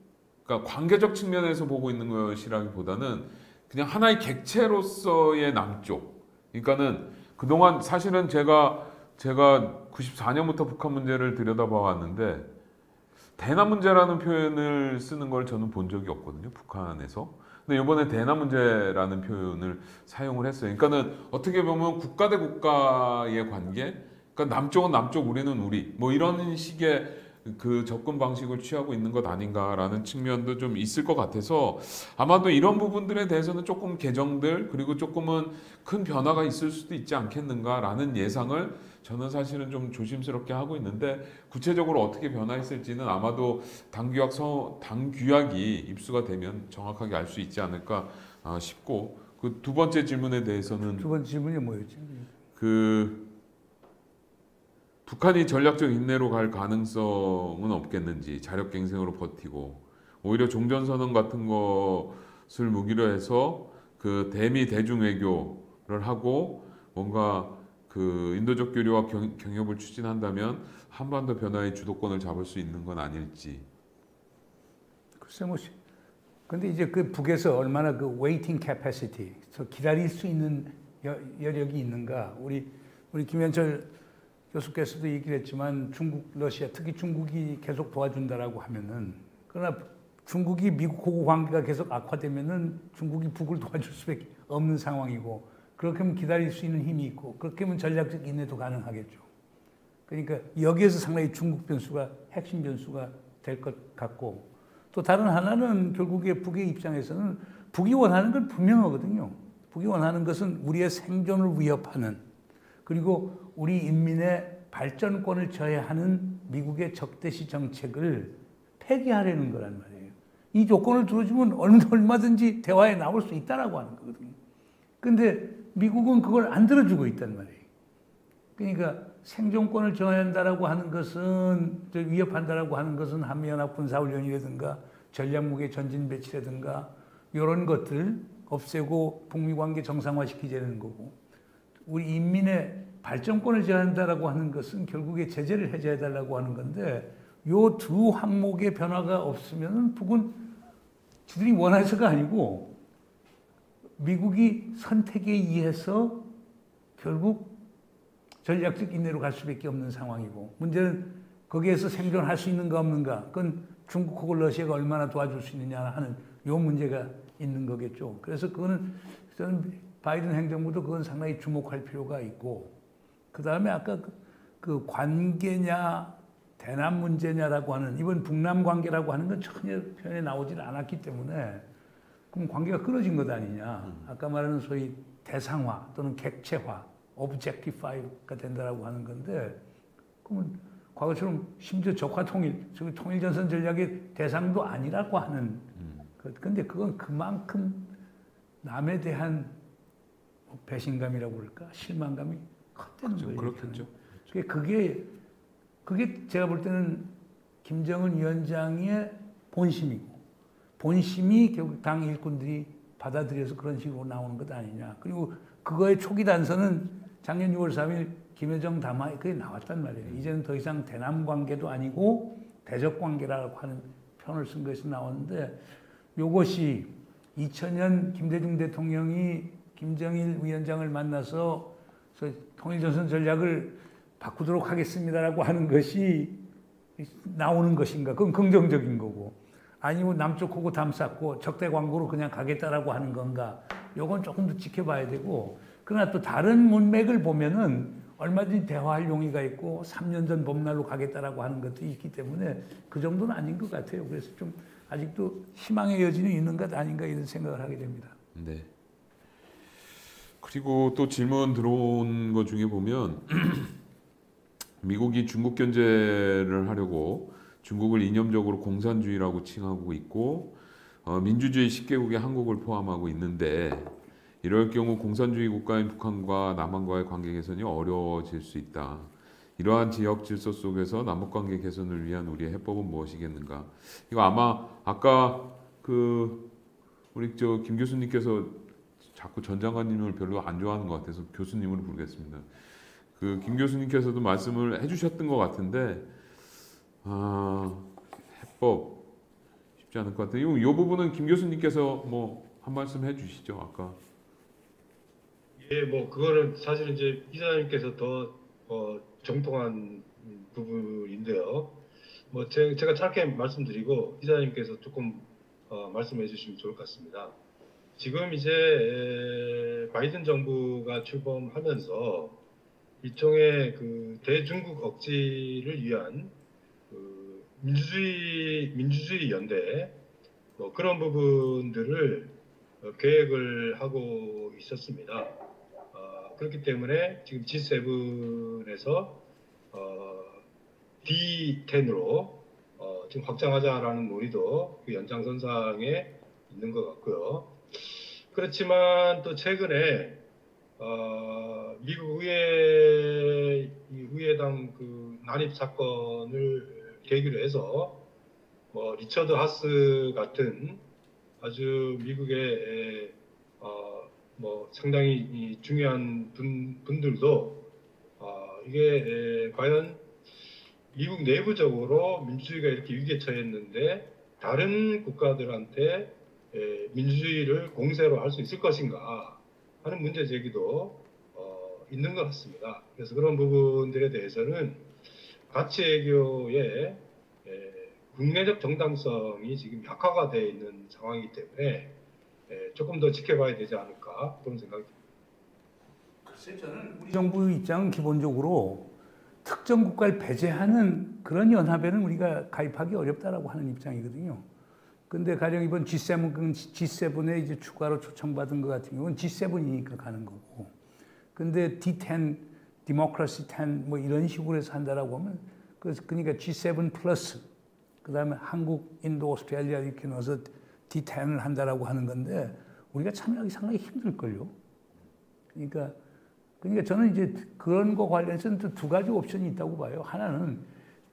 Speaker 1: 관계적 측면에서 보고 있는 것이라기보다는 그냥 하나의 객체로서의 남쪽. 그러니까는 그동안 사실은 제가 94년부터 북한 문제를 들여다봐 왔는데 대남 문제라는 표현을 쓰는 걸 저는 본 적이 없거든요. 북한에서. 근데 이번에 대남 문제라는 표현을 사용을 했어요. 그러니까는 어떻게 보면 국가 대 국가의 관계, 그러니까 남쪽은 남쪽, 우리는 우리, 뭐 이런 식의 그 접근 방식을 취하고 있는 것 아닌가라는 측면도 좀 있을 것 같아서 아마도 이런 부분들에 대해서는 조금 개정들 그리고 조금은 큰 변화가 있을 수도 있지 않겠는가라는 예상을 저는 사실은 좀 조심스럽게 하고 있는데 구체적으로 어떻게 변화했을지는 아마도 당규약이 입수가 되면 정확하게 알 수 있지 않을까 싶고 그 두 번째 질문에 대해서는
Speaker 3: 두 번째 질문이 뭐였지?
Speaker 1: 그 북한이 전략적 인내로 갈 가능성은 없겠는지 자력갱생으로 버티고 오히려 종전선언 같은 것을 무기로 해서 그 대미 대중 외교를 하고 뭔가 그 인도적 교류와 경협을 추진한다면 한반도 변화의 주도권을 잡을 수 있는 건 아닐지.
Speaker 3: 글쎄 뭐 근데 이제 그 북에서 얼마나 그 waiting capacity, 기다릴 수 있는 여력이 있는가? 우리 김현철 교수께서도 얘기를 했지만 중국, 러시아, 특히 중국이 계속 도와준다라고 하면은 그러나 중국이 미국하고 관계가 계속 악화되면은 중국이 북을 도와줄 수밖에 없는 상황이고 그렇게 하면 기다릴 수 있는 힘이 있고 그렇게 하면 전략적 인내도 가능하겠죠. 그러니까 여기에서 상당히 중국 변수가 핵심 변수가 될 것 같고 또 다른 하나는 결국에 북의 입장에서는 북이 원하는 건 분명하거든요. 북이 원하는 것은 우리의 생존을 위협하는 그리고 우리 인민의 발전권을 저해하는 미국의 적대시 정책을 폐기하려는 거란 말이에요. 이 조건을 들어주면 얼마든지 대화에 나올 수 있다라고 하는 거거든요. 근데 미국은 그걸 안 들어주고 있단 말이에요. 그러니까 생존권을 저해한다라고 하는 것은 위협한다라고 하는 것은 한미연합 군사훈련이라든가 전략무기 전진 배치라든가 이런 것들 없애고 북미 관계 정상화시키자는 거고 우리 인민의 발전권을 제한한다라고 하는 것은 결국에 제재를 해제해달라고 하는 건데 요 두 항목의 변화가 없으면 북은 지들이 원해서가 아니고 미국이 선택에 의해서 결국 전략적 인내로 갈 수밖에 없는 상황이고 문제는 거기에서 생존할 수 있는가 없는가 그건 중국하고 러시아가 얼마나 도와줄 수 있느냐 하는 요 문제가 있는 거겠죠. 그래서 그거는 저는 바이든 행정부도 그건 상당히 주목할 필요가 있고 그 다음에 아까 그 관계냐 대남 문제냐라고 하는 이번 북남 관계라고 하는 건 전혀 표현에 나오질 않았기 때문에 그럼 관계가 끊어진 것 아니냐. 아까 말하는 소위 대상화 또는 객체화, objectify가 된다라고 하는 건데 그러면 과거처럼 심지어 적화 통일, 통일전선 전략의 대상도 아니라고 하는 근데 그건 그만큼 남에 대한 배신감이라고 그럴까? 실망감이 컸다는 거예요.
Speaker 1: 그렇겠죠.
Speaker 3: 그게 제가 볼 때는 김정은 위원장의 본심이고 본심이 결국 당 일꾼들이 받아들여서 그런 식으로 나오는 것 아니냐. 그리고 그거의 초기 단서는 작년 6월 3일 김여정 담화에 그게 나왔단 말이에요. 이제는 더 이상 대남 관계도 아니고 대적 관계라고 하는 표현을 쓴 것이 나왔는데 이것이 2000년 김대중 대통령이 김정일 위원장을 만나서 통일전선 전략을 바꾸도록 하겠습니다라고 하는 것이 나오는 것인가? 그건 긍정적인 거고. 아니면 남쪽하고 담쌓고 적대 광고로 그냥 가겠다라고 하는 건가? 요건 조금 더 지켜봐야 되고. 그러나 또 다른 문맥을 보면은 얼마든지 대화할 용의가 있고 3년 전 봄날로 가겠다라고 하는 것도 있기 때문에 그 정도는 아닌 것 같아요. 그래서 좀 아직도 희망의 여지는 있는 것 아닌가 이런 생각을 하게 됩니다.
Speaker 1: 네. 그리고 또 질문 들어온 것 중에 보면 미국이 중국 견제를 하려고 중국을 이념적으로 공산주의라고 칭하고 있고 민주주의 10개국의 한국을 포함하고 있는데 이럴 경우 공산주의 국가인 북한과 남한과의 관계 개선이 어려워질 수 있다. 이러한 지역 질서 속에서 남북관계 개선을 위한 우리의 해법은 무엇이겠는가? 이거 아마 아까 우리 김 교수님께서 자꾸 전 장관님을 별로 안 좋아하는 것 같아서 교수님으로 부르겠습니다. 김 교수님께서도 말씀을 해주셨던 것 같은데 해법 쉽지 않을 것 같아요. 이 부분은 김 교수님께서 뭐 한 말씀 해주시죠. 아까.
Speaker 2: 예, 뭐 그거는 사실 이제 이사장님께서 더 정통한 부분인데요. 뭐 제가 짧게 말씀드리고 기자님께서 조금 말씀해 주시면 좋을 것 같습니다. 지금 이제 바이든 정부가 출범하면서 일종의 그 대중국 억지를 위한 그 민주주의 연대 뭐 그런 부분들을 계획을 하고 있었습니다. 그렇기 때문에 지금 G7에서 D10으로 지금 확장하자라는 논의도 그 연장선상에 있는 것 같고요. 그렇지만 또 최근에 미국 의회당 그 난입 사건을 계기로 해서 뭐 리처드 하스 같은 아주 미국의 뭐 상당히 중요한 분들도 이게 과연 미국 내부적으로 민주주의가 이렇게 위기에 처했는데 다른 국가들한테 민주주의를 공세로 할 수 있을 것인가 하는 문제 제기도 있는 것 같습니다. 그래서 그런 부분들에 대해서는 가치 외교의 국내적 정당성이 지금 약화가 되어 있는 상황이기 때문에 조금 더 지켜봐야 되지 않을까 그런 생각이 듭니다.
Speaker 3: 글쎄 저는 우리 정부 입장은 기본적으로 특정 국가를 배제하는 그런 연합에는 우리가 가입하기 어렵다라고 하는 입장이거든요. 근데 가령 이번 G7에 이제 추가로 초청받은 것 같은 경우는 G7이니까 가는 거고. 근데 D10, Democracy 10 뭐 이런 식으로 해서 한다라고 하면 그러니까 G7 플러스 그다음에 한국, 인도, 오스트레일리아 이렇게 넣어서 D10을 한다라고 하는 건데 우리가 참여하기 상당히 힘들걸요. 그러니까 저는 이제 그런 거 관련해서는 또 두 가지 옵션이 있다고 봐요. 하나는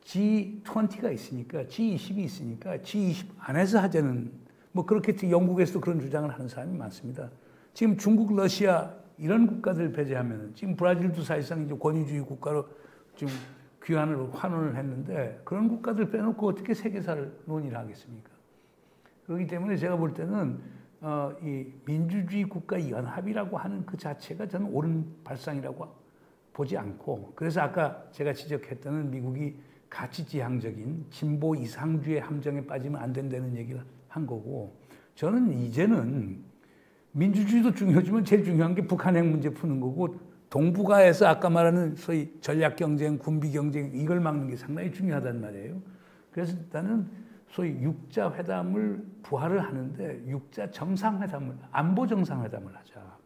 Speaker 3: G20가 있으니까, G20이 있으니까 G20 안에서 하자는 뭐 그렇게 영국에서도 그런 주장을 하는 사람이 많습니다. 지금 중국, 러시아 이런 국가들 배제하면은 지금 브라질도 사실상 이제 권위주의 국가로 지금 환원을 했는데 그런 국가들 빼놓고 어떻게 세계사를 논의를 하겠습니까? 그렇기 때문에 제가 볼 때는 이 민주주의 국가 연합이라고 하는 그 자체가 저는 옳은 발상이라고 보지 않고 그래서 아까 제가 지적했던 미국이 가치지향적인 진보 이상주의 함정에 빠지면 안 된다는 얘기를 한 거고 저는 이제는 민주주의도 중요하지만 제일 중요한 게 북한 핵 문제 푸는 거고 동북아에서 아까 말하는 소위 전략 경쟁, 군비 경쟁 이걸 막는 게 상당히 중요하단 말이에요. 그래서 나는 소위 육자 회담을 부활을 하는데 육자 정상회담을 안보 정상회담을 하자.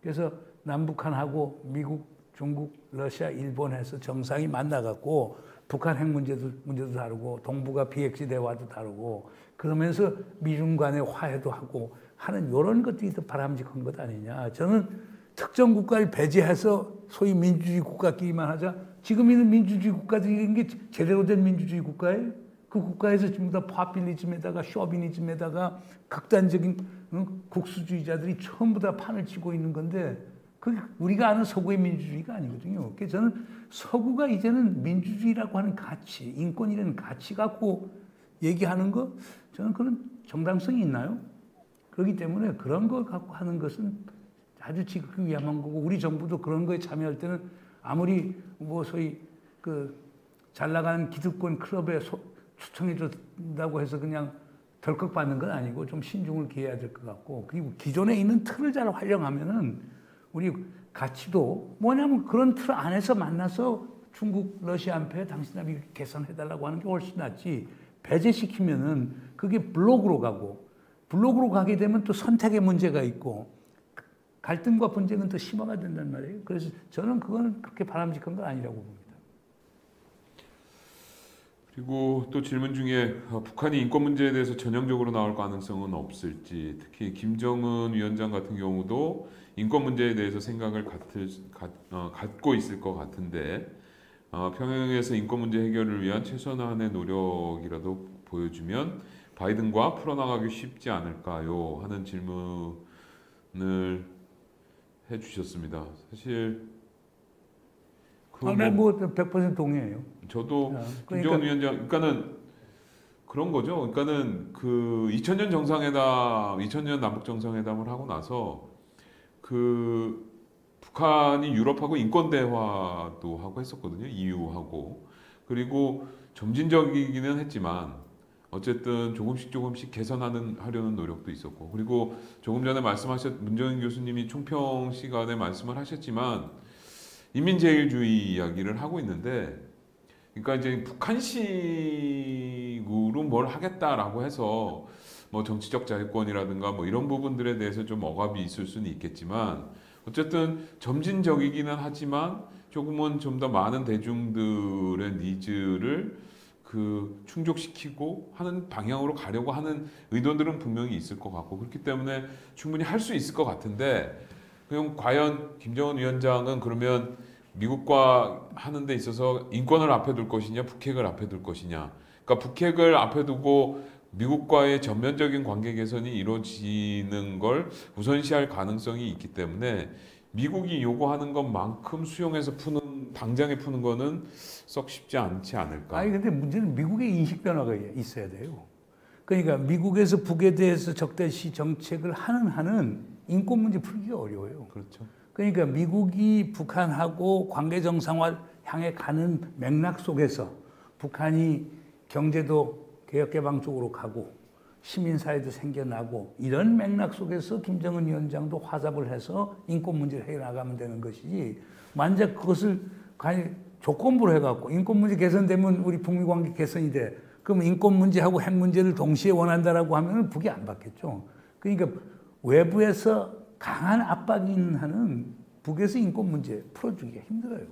Speaker 3: 그래서 남북한하고 미국, 중국, 러시아, 일본에서 정상이 만나갖고 북한 핵 문제도 다루고 동북아 비핵시 대화도 다루고 그러면서 미중 간의 화해도 하고 하는 이런 것들이 더 바람직한 것 아니냐. 저는 특정 국가를 배제해서 소위 민주주의 국가끼리만 하자. 지금 있는 민주주의 국가들이 게 제대로 된 민주주의 국가예요? 그 국가에서 전부 다 파퓰리즘에다가 쇼비니즘에다가 극단적인 국수주의자들이 전부 다 판을 치고 있는 건데 그게 우리가 아는 서구의 민주주의가 아니거든요. 그래서 저는 서구가 이제는 민주주의라고 하는 가치, 인권이라는 가치 갖고 얘기하는 거 저는 그런 정당성이 있나요? 그렇기 때문에 그런 거 갖고 하는 것은 아주 지극히 위험한 거고 우리 정부도 그런 거에 참여할 때는 아무리 뭐 소위 그 잘 나가는 기득권 클럽에 추천해 준다고 해서 그냥 덜컥 받는 건 아니고 좀 신중을 기해야 될 것 같고 그리고 기존에 있는 틀을 잘 활용하면은 우리 가치도 뭐냐면 그런 틀 안에서 만나서 중국, 러시아 한패 당신들이 이렇게 개선해달라고 하는 게 훨씬 낫지 배제시키면은 그게 블록으로 가게 되면 또 선택의 문제가 있고 갈등과 분쟁은 더 심화가 된단 말이에요. 그래서 저는 그건 그렇게 바람직한 건 아니라고 봅니다.
Speaker 1: 그리고 또 질문 중에 북한이 인권 문제에 대해서 전형적으로 나올 가능성은 없을지 특히 김정은 위원장 같은 경우도 인권 문제에 대해서 생각을 갖고 있을 것 같은데 평양에서 인권 문제 해결을 위한 최선한의 노력이라도 보여주면 바이든과 풀어나가기 쉽지 않을까요? 하는 질문을 해주셨습니다. 사실
Speaker 3: 뭐 100% 동의해요.
Speaker 1: 저도 김정은 위원장, 그러니까는 그런 거죠. 그러니까는 그 2000년 남북 정상회담을 하고 나서 그 북한이 유럽하고 인권 대화도 하고 했었거든요. EU하고 그리고 점진적이기는 했지만 어쨌든 조금씩 하려는 노력도 있었고, 그리고 조금 전에 문정인 교수님이 총평 시간에 말씀을 하셨지만 인민제일주의 이야기를 하고 있는데, 그러니까 이제 북한식으로 뭘 하겠다라고 해서 뭐 정치적 자유권이라든가 뭐 이런 부분들에 대해서 좀 억압이 있을 수는 있겠지만, 어쨌든 점진적이기는 하지만 조금은 좀 더 많은 대중들의 니즈를 충족시키고 하는 방향으로 가려고 하는 의도들은 분명히 있을 것 같고, 그렇기 때문에 충분히 할 수 있을 것 같은데, 그럼 과연 김정은 위원장은 그러면 미국과 하는 데 있어서 인권을 앞에 둘 것이냐, 북핵을 앞에 둘 것이냐. 그러니까 북핵을 앞에 두고 미국과의 전면적인 관계 개선이 이루어지는 걸 우선시할 가능성이 있기 때문에 미국이 요구하는 것만큼 수용해서 당장에 푸는 거는 썩 쉽지 않지 않을까.
Speaker 3: 아니 근데 문제는 미국의 인식 변화가 있어야 돼요. 그러니까 미국에서 북에 대해서 적대시 정책을 하는 한은 인권 문제 풀기가 어려워요.
Speaker 1: 그렇죠.
Speaker 3: 그러니까 미국이 북한하고 관계 정상화 향해 가는 맥락 속에서 북한이 경제도 개혁개방 쪽으로 가고 시민사회도 생겨나고 이런 맥락 속에서 김정은 위원장도 화답을 해서 인권 문제를 해결나가면 되는 것이지, 만약 그것을 조건부로 해갖고 인권 문제 개선되면 우리 북미 관계 개선이 돼. 그럼 인권 문제하고 핵 문제를 동시에 원한다라고 하면 북이 안 받겠죠. 그러니까 외부에서 강한 압박이 있는 한은 북에서 인권 문제 풀어주기가 힘들어요.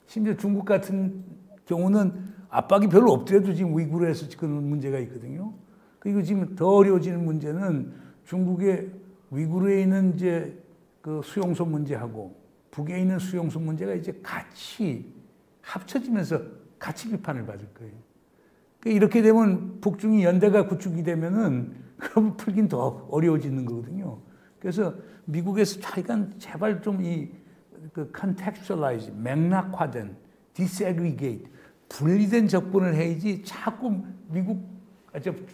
Speaker 3: 심지어 중국 같은 경우는 압박이 별로 없더라도 지금 위구르에서 그런 문제가 있거든요. 그리고 지금 더 어려워지는 문제는 중국의 위구르에 있는 이제 그 수용소 문제하고 북에 있는 수용소 문제가 이제 같이 합쳐지면서 같이 비판을 받을 거예요. 이렇게 되면 북중이 연대가 구축이 되면은 그럼 풀긴 더 어려워지는 거거든요. 그래서 미국에서 자기가 제발 좀 그 contextualize, 맥락화된, disaggregate, 분리된 접근을 해야지 자꾸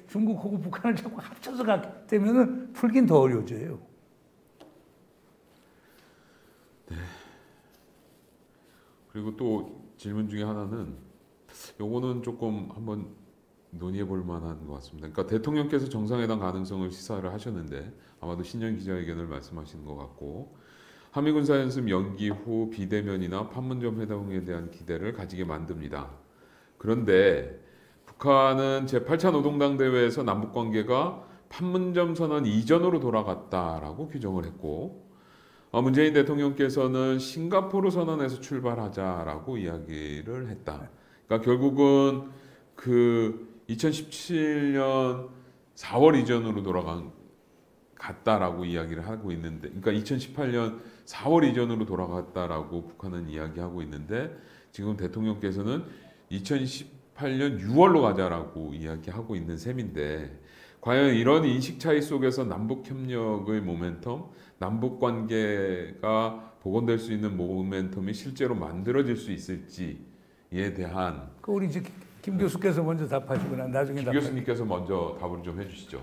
Speaker 3: 중국하고 북한을 자꾸 합쳐서 가게 되면은 풀긴 더 어려워져요.
Speaker 1: 네. 그리고 또 질문 중에 하나는, 요거는 조금 한번 논의해 볼 만한 것 같습니다. 그러니까 대통령께서 정상회담 가능성을 시사를 하셨는데 아마도 신년 기자회견을 말씀하시는 것 같고, 한미군사연습 연기 후 비대면이나 판문점 회담에 대한 기대를 가지게 만듭니다. 그런데 북한은 제8차 노동당 대회에서 남북관계가 판문점 선언 이전으로 돌아갔다라고 규정을 했고, 문재인 대통령께서는 싱가포르 선언에서 출발하자라고 이야기를 했다. 그러니까 결국은 2017년 4월 이전으로 돌아갔다라고 이야기를 하고 있는데, 그러니까 2018년 4월 이전으로 돌아갔다라고 북한은 이야기하고 있는데, 지금 대통령께서는 2018년 6월로 가자라고 이야기하고 있는 셈인데, 과연 이런 인식 차이 속에서 남북 협력의 모멘텀, 남북 관계가 복원될 수 있는 모멘텀이 실제로 만들어질 수 있을지에 대한,
Speaker 3: 우리 이제 김 교수께서 먼저 답하시거나 나중에
Speaker 1: 김 교수님께서 먼저 답을 좀 해주시죠.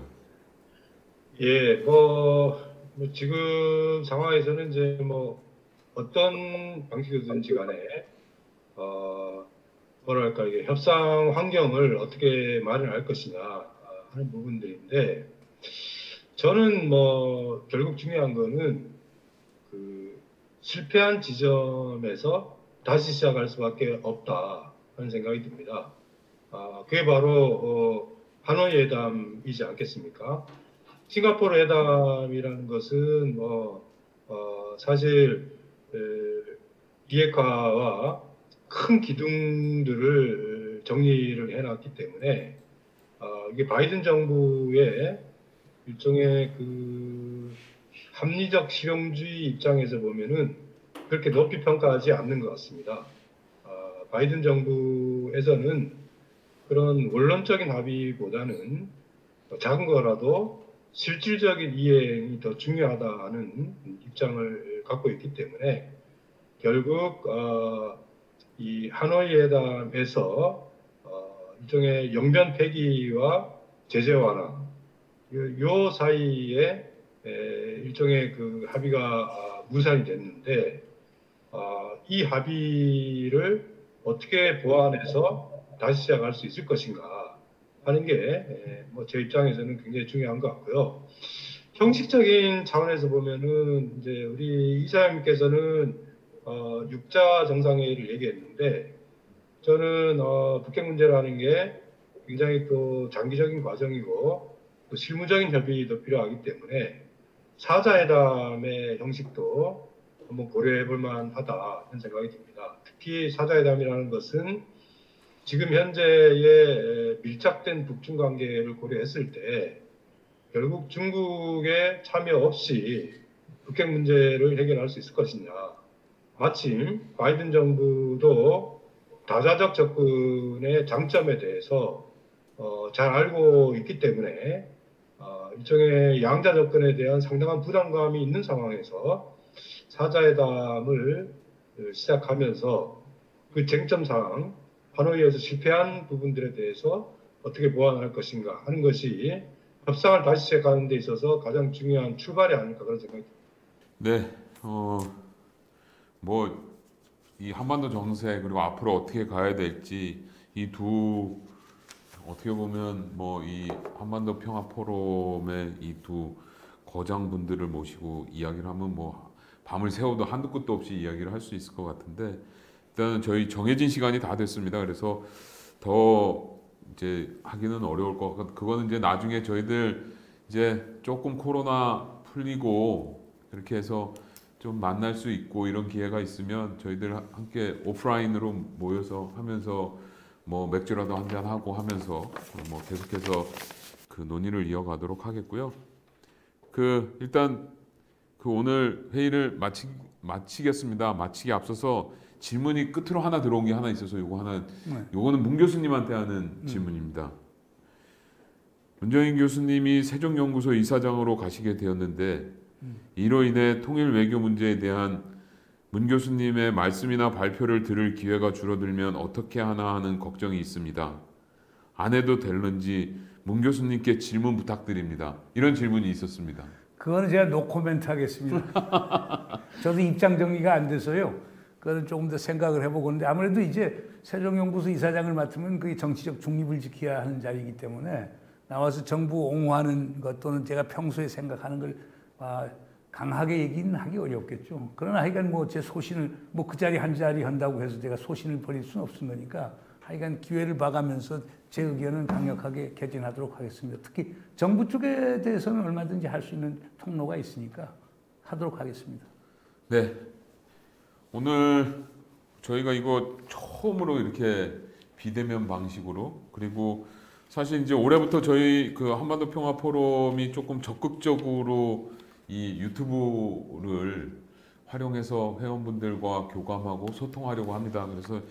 Speaker 2: 예, 지금 상황에서는 이제 어떤 방식이든지 간에 뭐랄까, 이게 협상 환경을 어떻게 마련할 것이냐 하는 부분들인데, 저는 결국 중요한 거는 실패한 지점에서 다시 시작할 수밖에 없다 하는 생각이 듭니다. 그게 바로 하노이 회담이지 않겠습니까? 싱가포르 회담이라는 것은 사실 비핵화와 큰 기둥들을 정리를 해놨기 때문에 이게 바이든 정부의 일종의 합리적 실용주의 입장에서 보면은 그렇게 높이 평가하지 않는 것 같습니다. 바이든 정부에서는 그런 원론적인 합의보다는 작은 거라도 실질적인 이행이 더 중요하다는 입장을 갖고 있기 때문에 결국 이 하노이 회담에서 일종의 영변 폐기와 제재 완화 요 사이에 일종의 합의가 무산이 됐는데, 이 합의를 어떻게 보완해서 다시 시작할 수 있을 것인가 하는 게 뭐 제 입장에서는 굉장히 중요한 것 같고요. 형식적인 차원에서 보면은 이제 우리 이사장님께서는 6자 정상회의를 얘기했는데 저는 북핵 문제라는 게 굉장히 또 장기적인 과정이고 또 실무적인 협의도 필요하기 때문에 4자회담의 형식도 한번 고려해 볼 만하다 하는 생각이 듭니다. 특히 4자회담이라는 것은 지금 현재의 밀착된 북중 관계를 고려했을 때 결국 중국의 참여 없이 북핵 문제를 해결할 수 있을 것이냐. 마침 바이든 정부도 다자적 접근의 장점에 대해서 잘 알고 있기 때문에 일종의 양자 접근에 대한 상당한 부담감이 있는 상황에서 4자회담을 시작하면서 그 쟁점 사항, 하노이에서 실패한 부분들에 대해서 어떻게 보완할 것인가 하는 것이 협상을 다시 시작하는 데 있어서 가장 중요한 출발이 아닐까 그런 생각이 듭니다.
Speaker 1: 네, 뭐 이 한반도 정세 그리고 앞으로 어떻게 가야 될지 이 두 어떻게 보면 뭐 이 한반도 평화 포럼의 이 두 거장분들을 모시고 이야기를 하면 뭐 밤을 새워도 한두 끝도 없이 이야기를 할 수 있을 것 같은데 일단은 저희 정해진 시간이 다 됐습니다. 그래서 더 이제 하기는 어려울 것 같고 그거는 이제 나중에 저희들 이제 조금 코로나 풀리고 그렇게 해서 좀 만날 수 있고 이런 기회가 있으면 저희들 함께 오프라인으로 모여서 하면서 뭐 맥주라도 한잔 하고 하면서 뭐 계속해서 그 논의를 이어가도록 하겠고요. 그 일단 그 오늘 회의를 마치겠습니다. 마치기 앞서서 질문이 끝으로 하나 들어온 게 하나 있어서 요거 하나 요거는 문 교수님한테 하는 질문입니다. 문정인 교수님이 세종연구소 이사장으로 가시게 되었는데 이로 인해 통일 외교 문제에 대한 문 교수님의 말씀이나 발표를 들을 기회가 줄어들면 어떻게 하나 하는 걱정이 있습니다. 안 해도 될런지 문 교수님께 질문 부탁드립니다. 이런 질문이 있었습니다.
Speaker 3: 그거는 제가 노코멘트 하겠습니다. 저도 입장 정리가 안 돼서요. 그거는 조금 더 생각을 해보고 있는데 아무래도 이제 세종연구소 이사장을 맡으면 그게 정치적 중립을 지켜야 하는 자리이기 때문에 나와서 정부 옹호하는 것 또는 제가 평소에 생각하는 걸 강하게 얘기는 하기 어렵겠죠. 그러나 하여간 뭐 제 소신을 뭐 그 자리 한 자리 한다고 해서 제가 소신을 버릴 수는 없은 거니까 하여간 기회를 봐가면서 제 의견은 강력하게 개진하도록 하겠습니다. 특히 정부 쪽에 대해서는 얼마든지 할 수 있는 통로가 있으니까 하도록 하겠습니다.
Speaker 1: 네. 오늘 저희가 이거 처음으로 이렇게 비대면 방식으로 그리고 사실 이제 올해부터 저희 그 한반도 평화 포럼이 조금 적극적으로 이 유튜브를 활용해서 회원분들과 교감하고 소통하려고 합니다. 그래서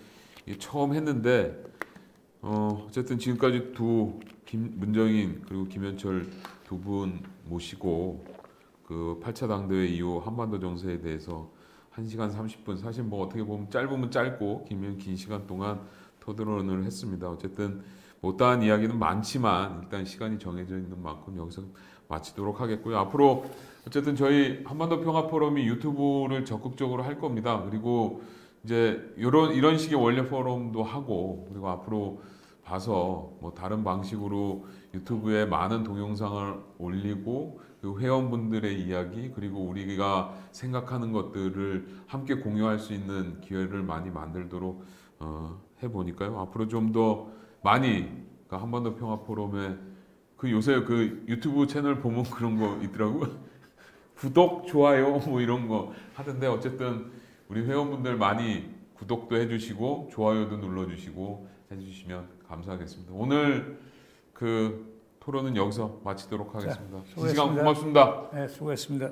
Speaker 1: 처음 했는데 어쨌든 지금까지 문정인 그리고 김현철 두 분 모시고 그 8차 당대회 이후 한반도 정세에 대해서 1시간 30분 사실 뭐 어떻게 보면 짧으면 짧고 길면 긴 시간 동안 토론을 했습니다. 어쨌든 못다한 이야기는 많지만 일단 시간이 정해져 있는 만큼 여기서 마치도록 하겠고요. 앞으로 어쨌든 저희 한반도 평화 포럼이 유튜브를 적극적으로 할 겁니다. 그리고 이제 이런 식의 원래 포럼도 하고 그리고 앞으로 봐서 뭐 다른 방식으로 유튜브에 많은 동영상을 올리고 그 회원분들의 이야기 그리고 우리가 생각하는 것들을 함께 공유할 수 있는 기회를 많이 만들도록 해보니까요. 앞으로 좀 더 많이 그러니까 한반도 평화 포럼에 그 요새 그 유튜브 채널 보면 그런 거 있더라고. 구독, 좋아요 뭐 이런 거 하던데 어쨌든 우리 회원분들 많이 구독도 해주시고 좋아요도 눌러주시고 해주시면 감사하겠습니다. 오늘 그 토론은 여기서 마치도록 하겠습니다. 이 시간 고맙습니다.
Speaker 3: 네, 수고했습니다.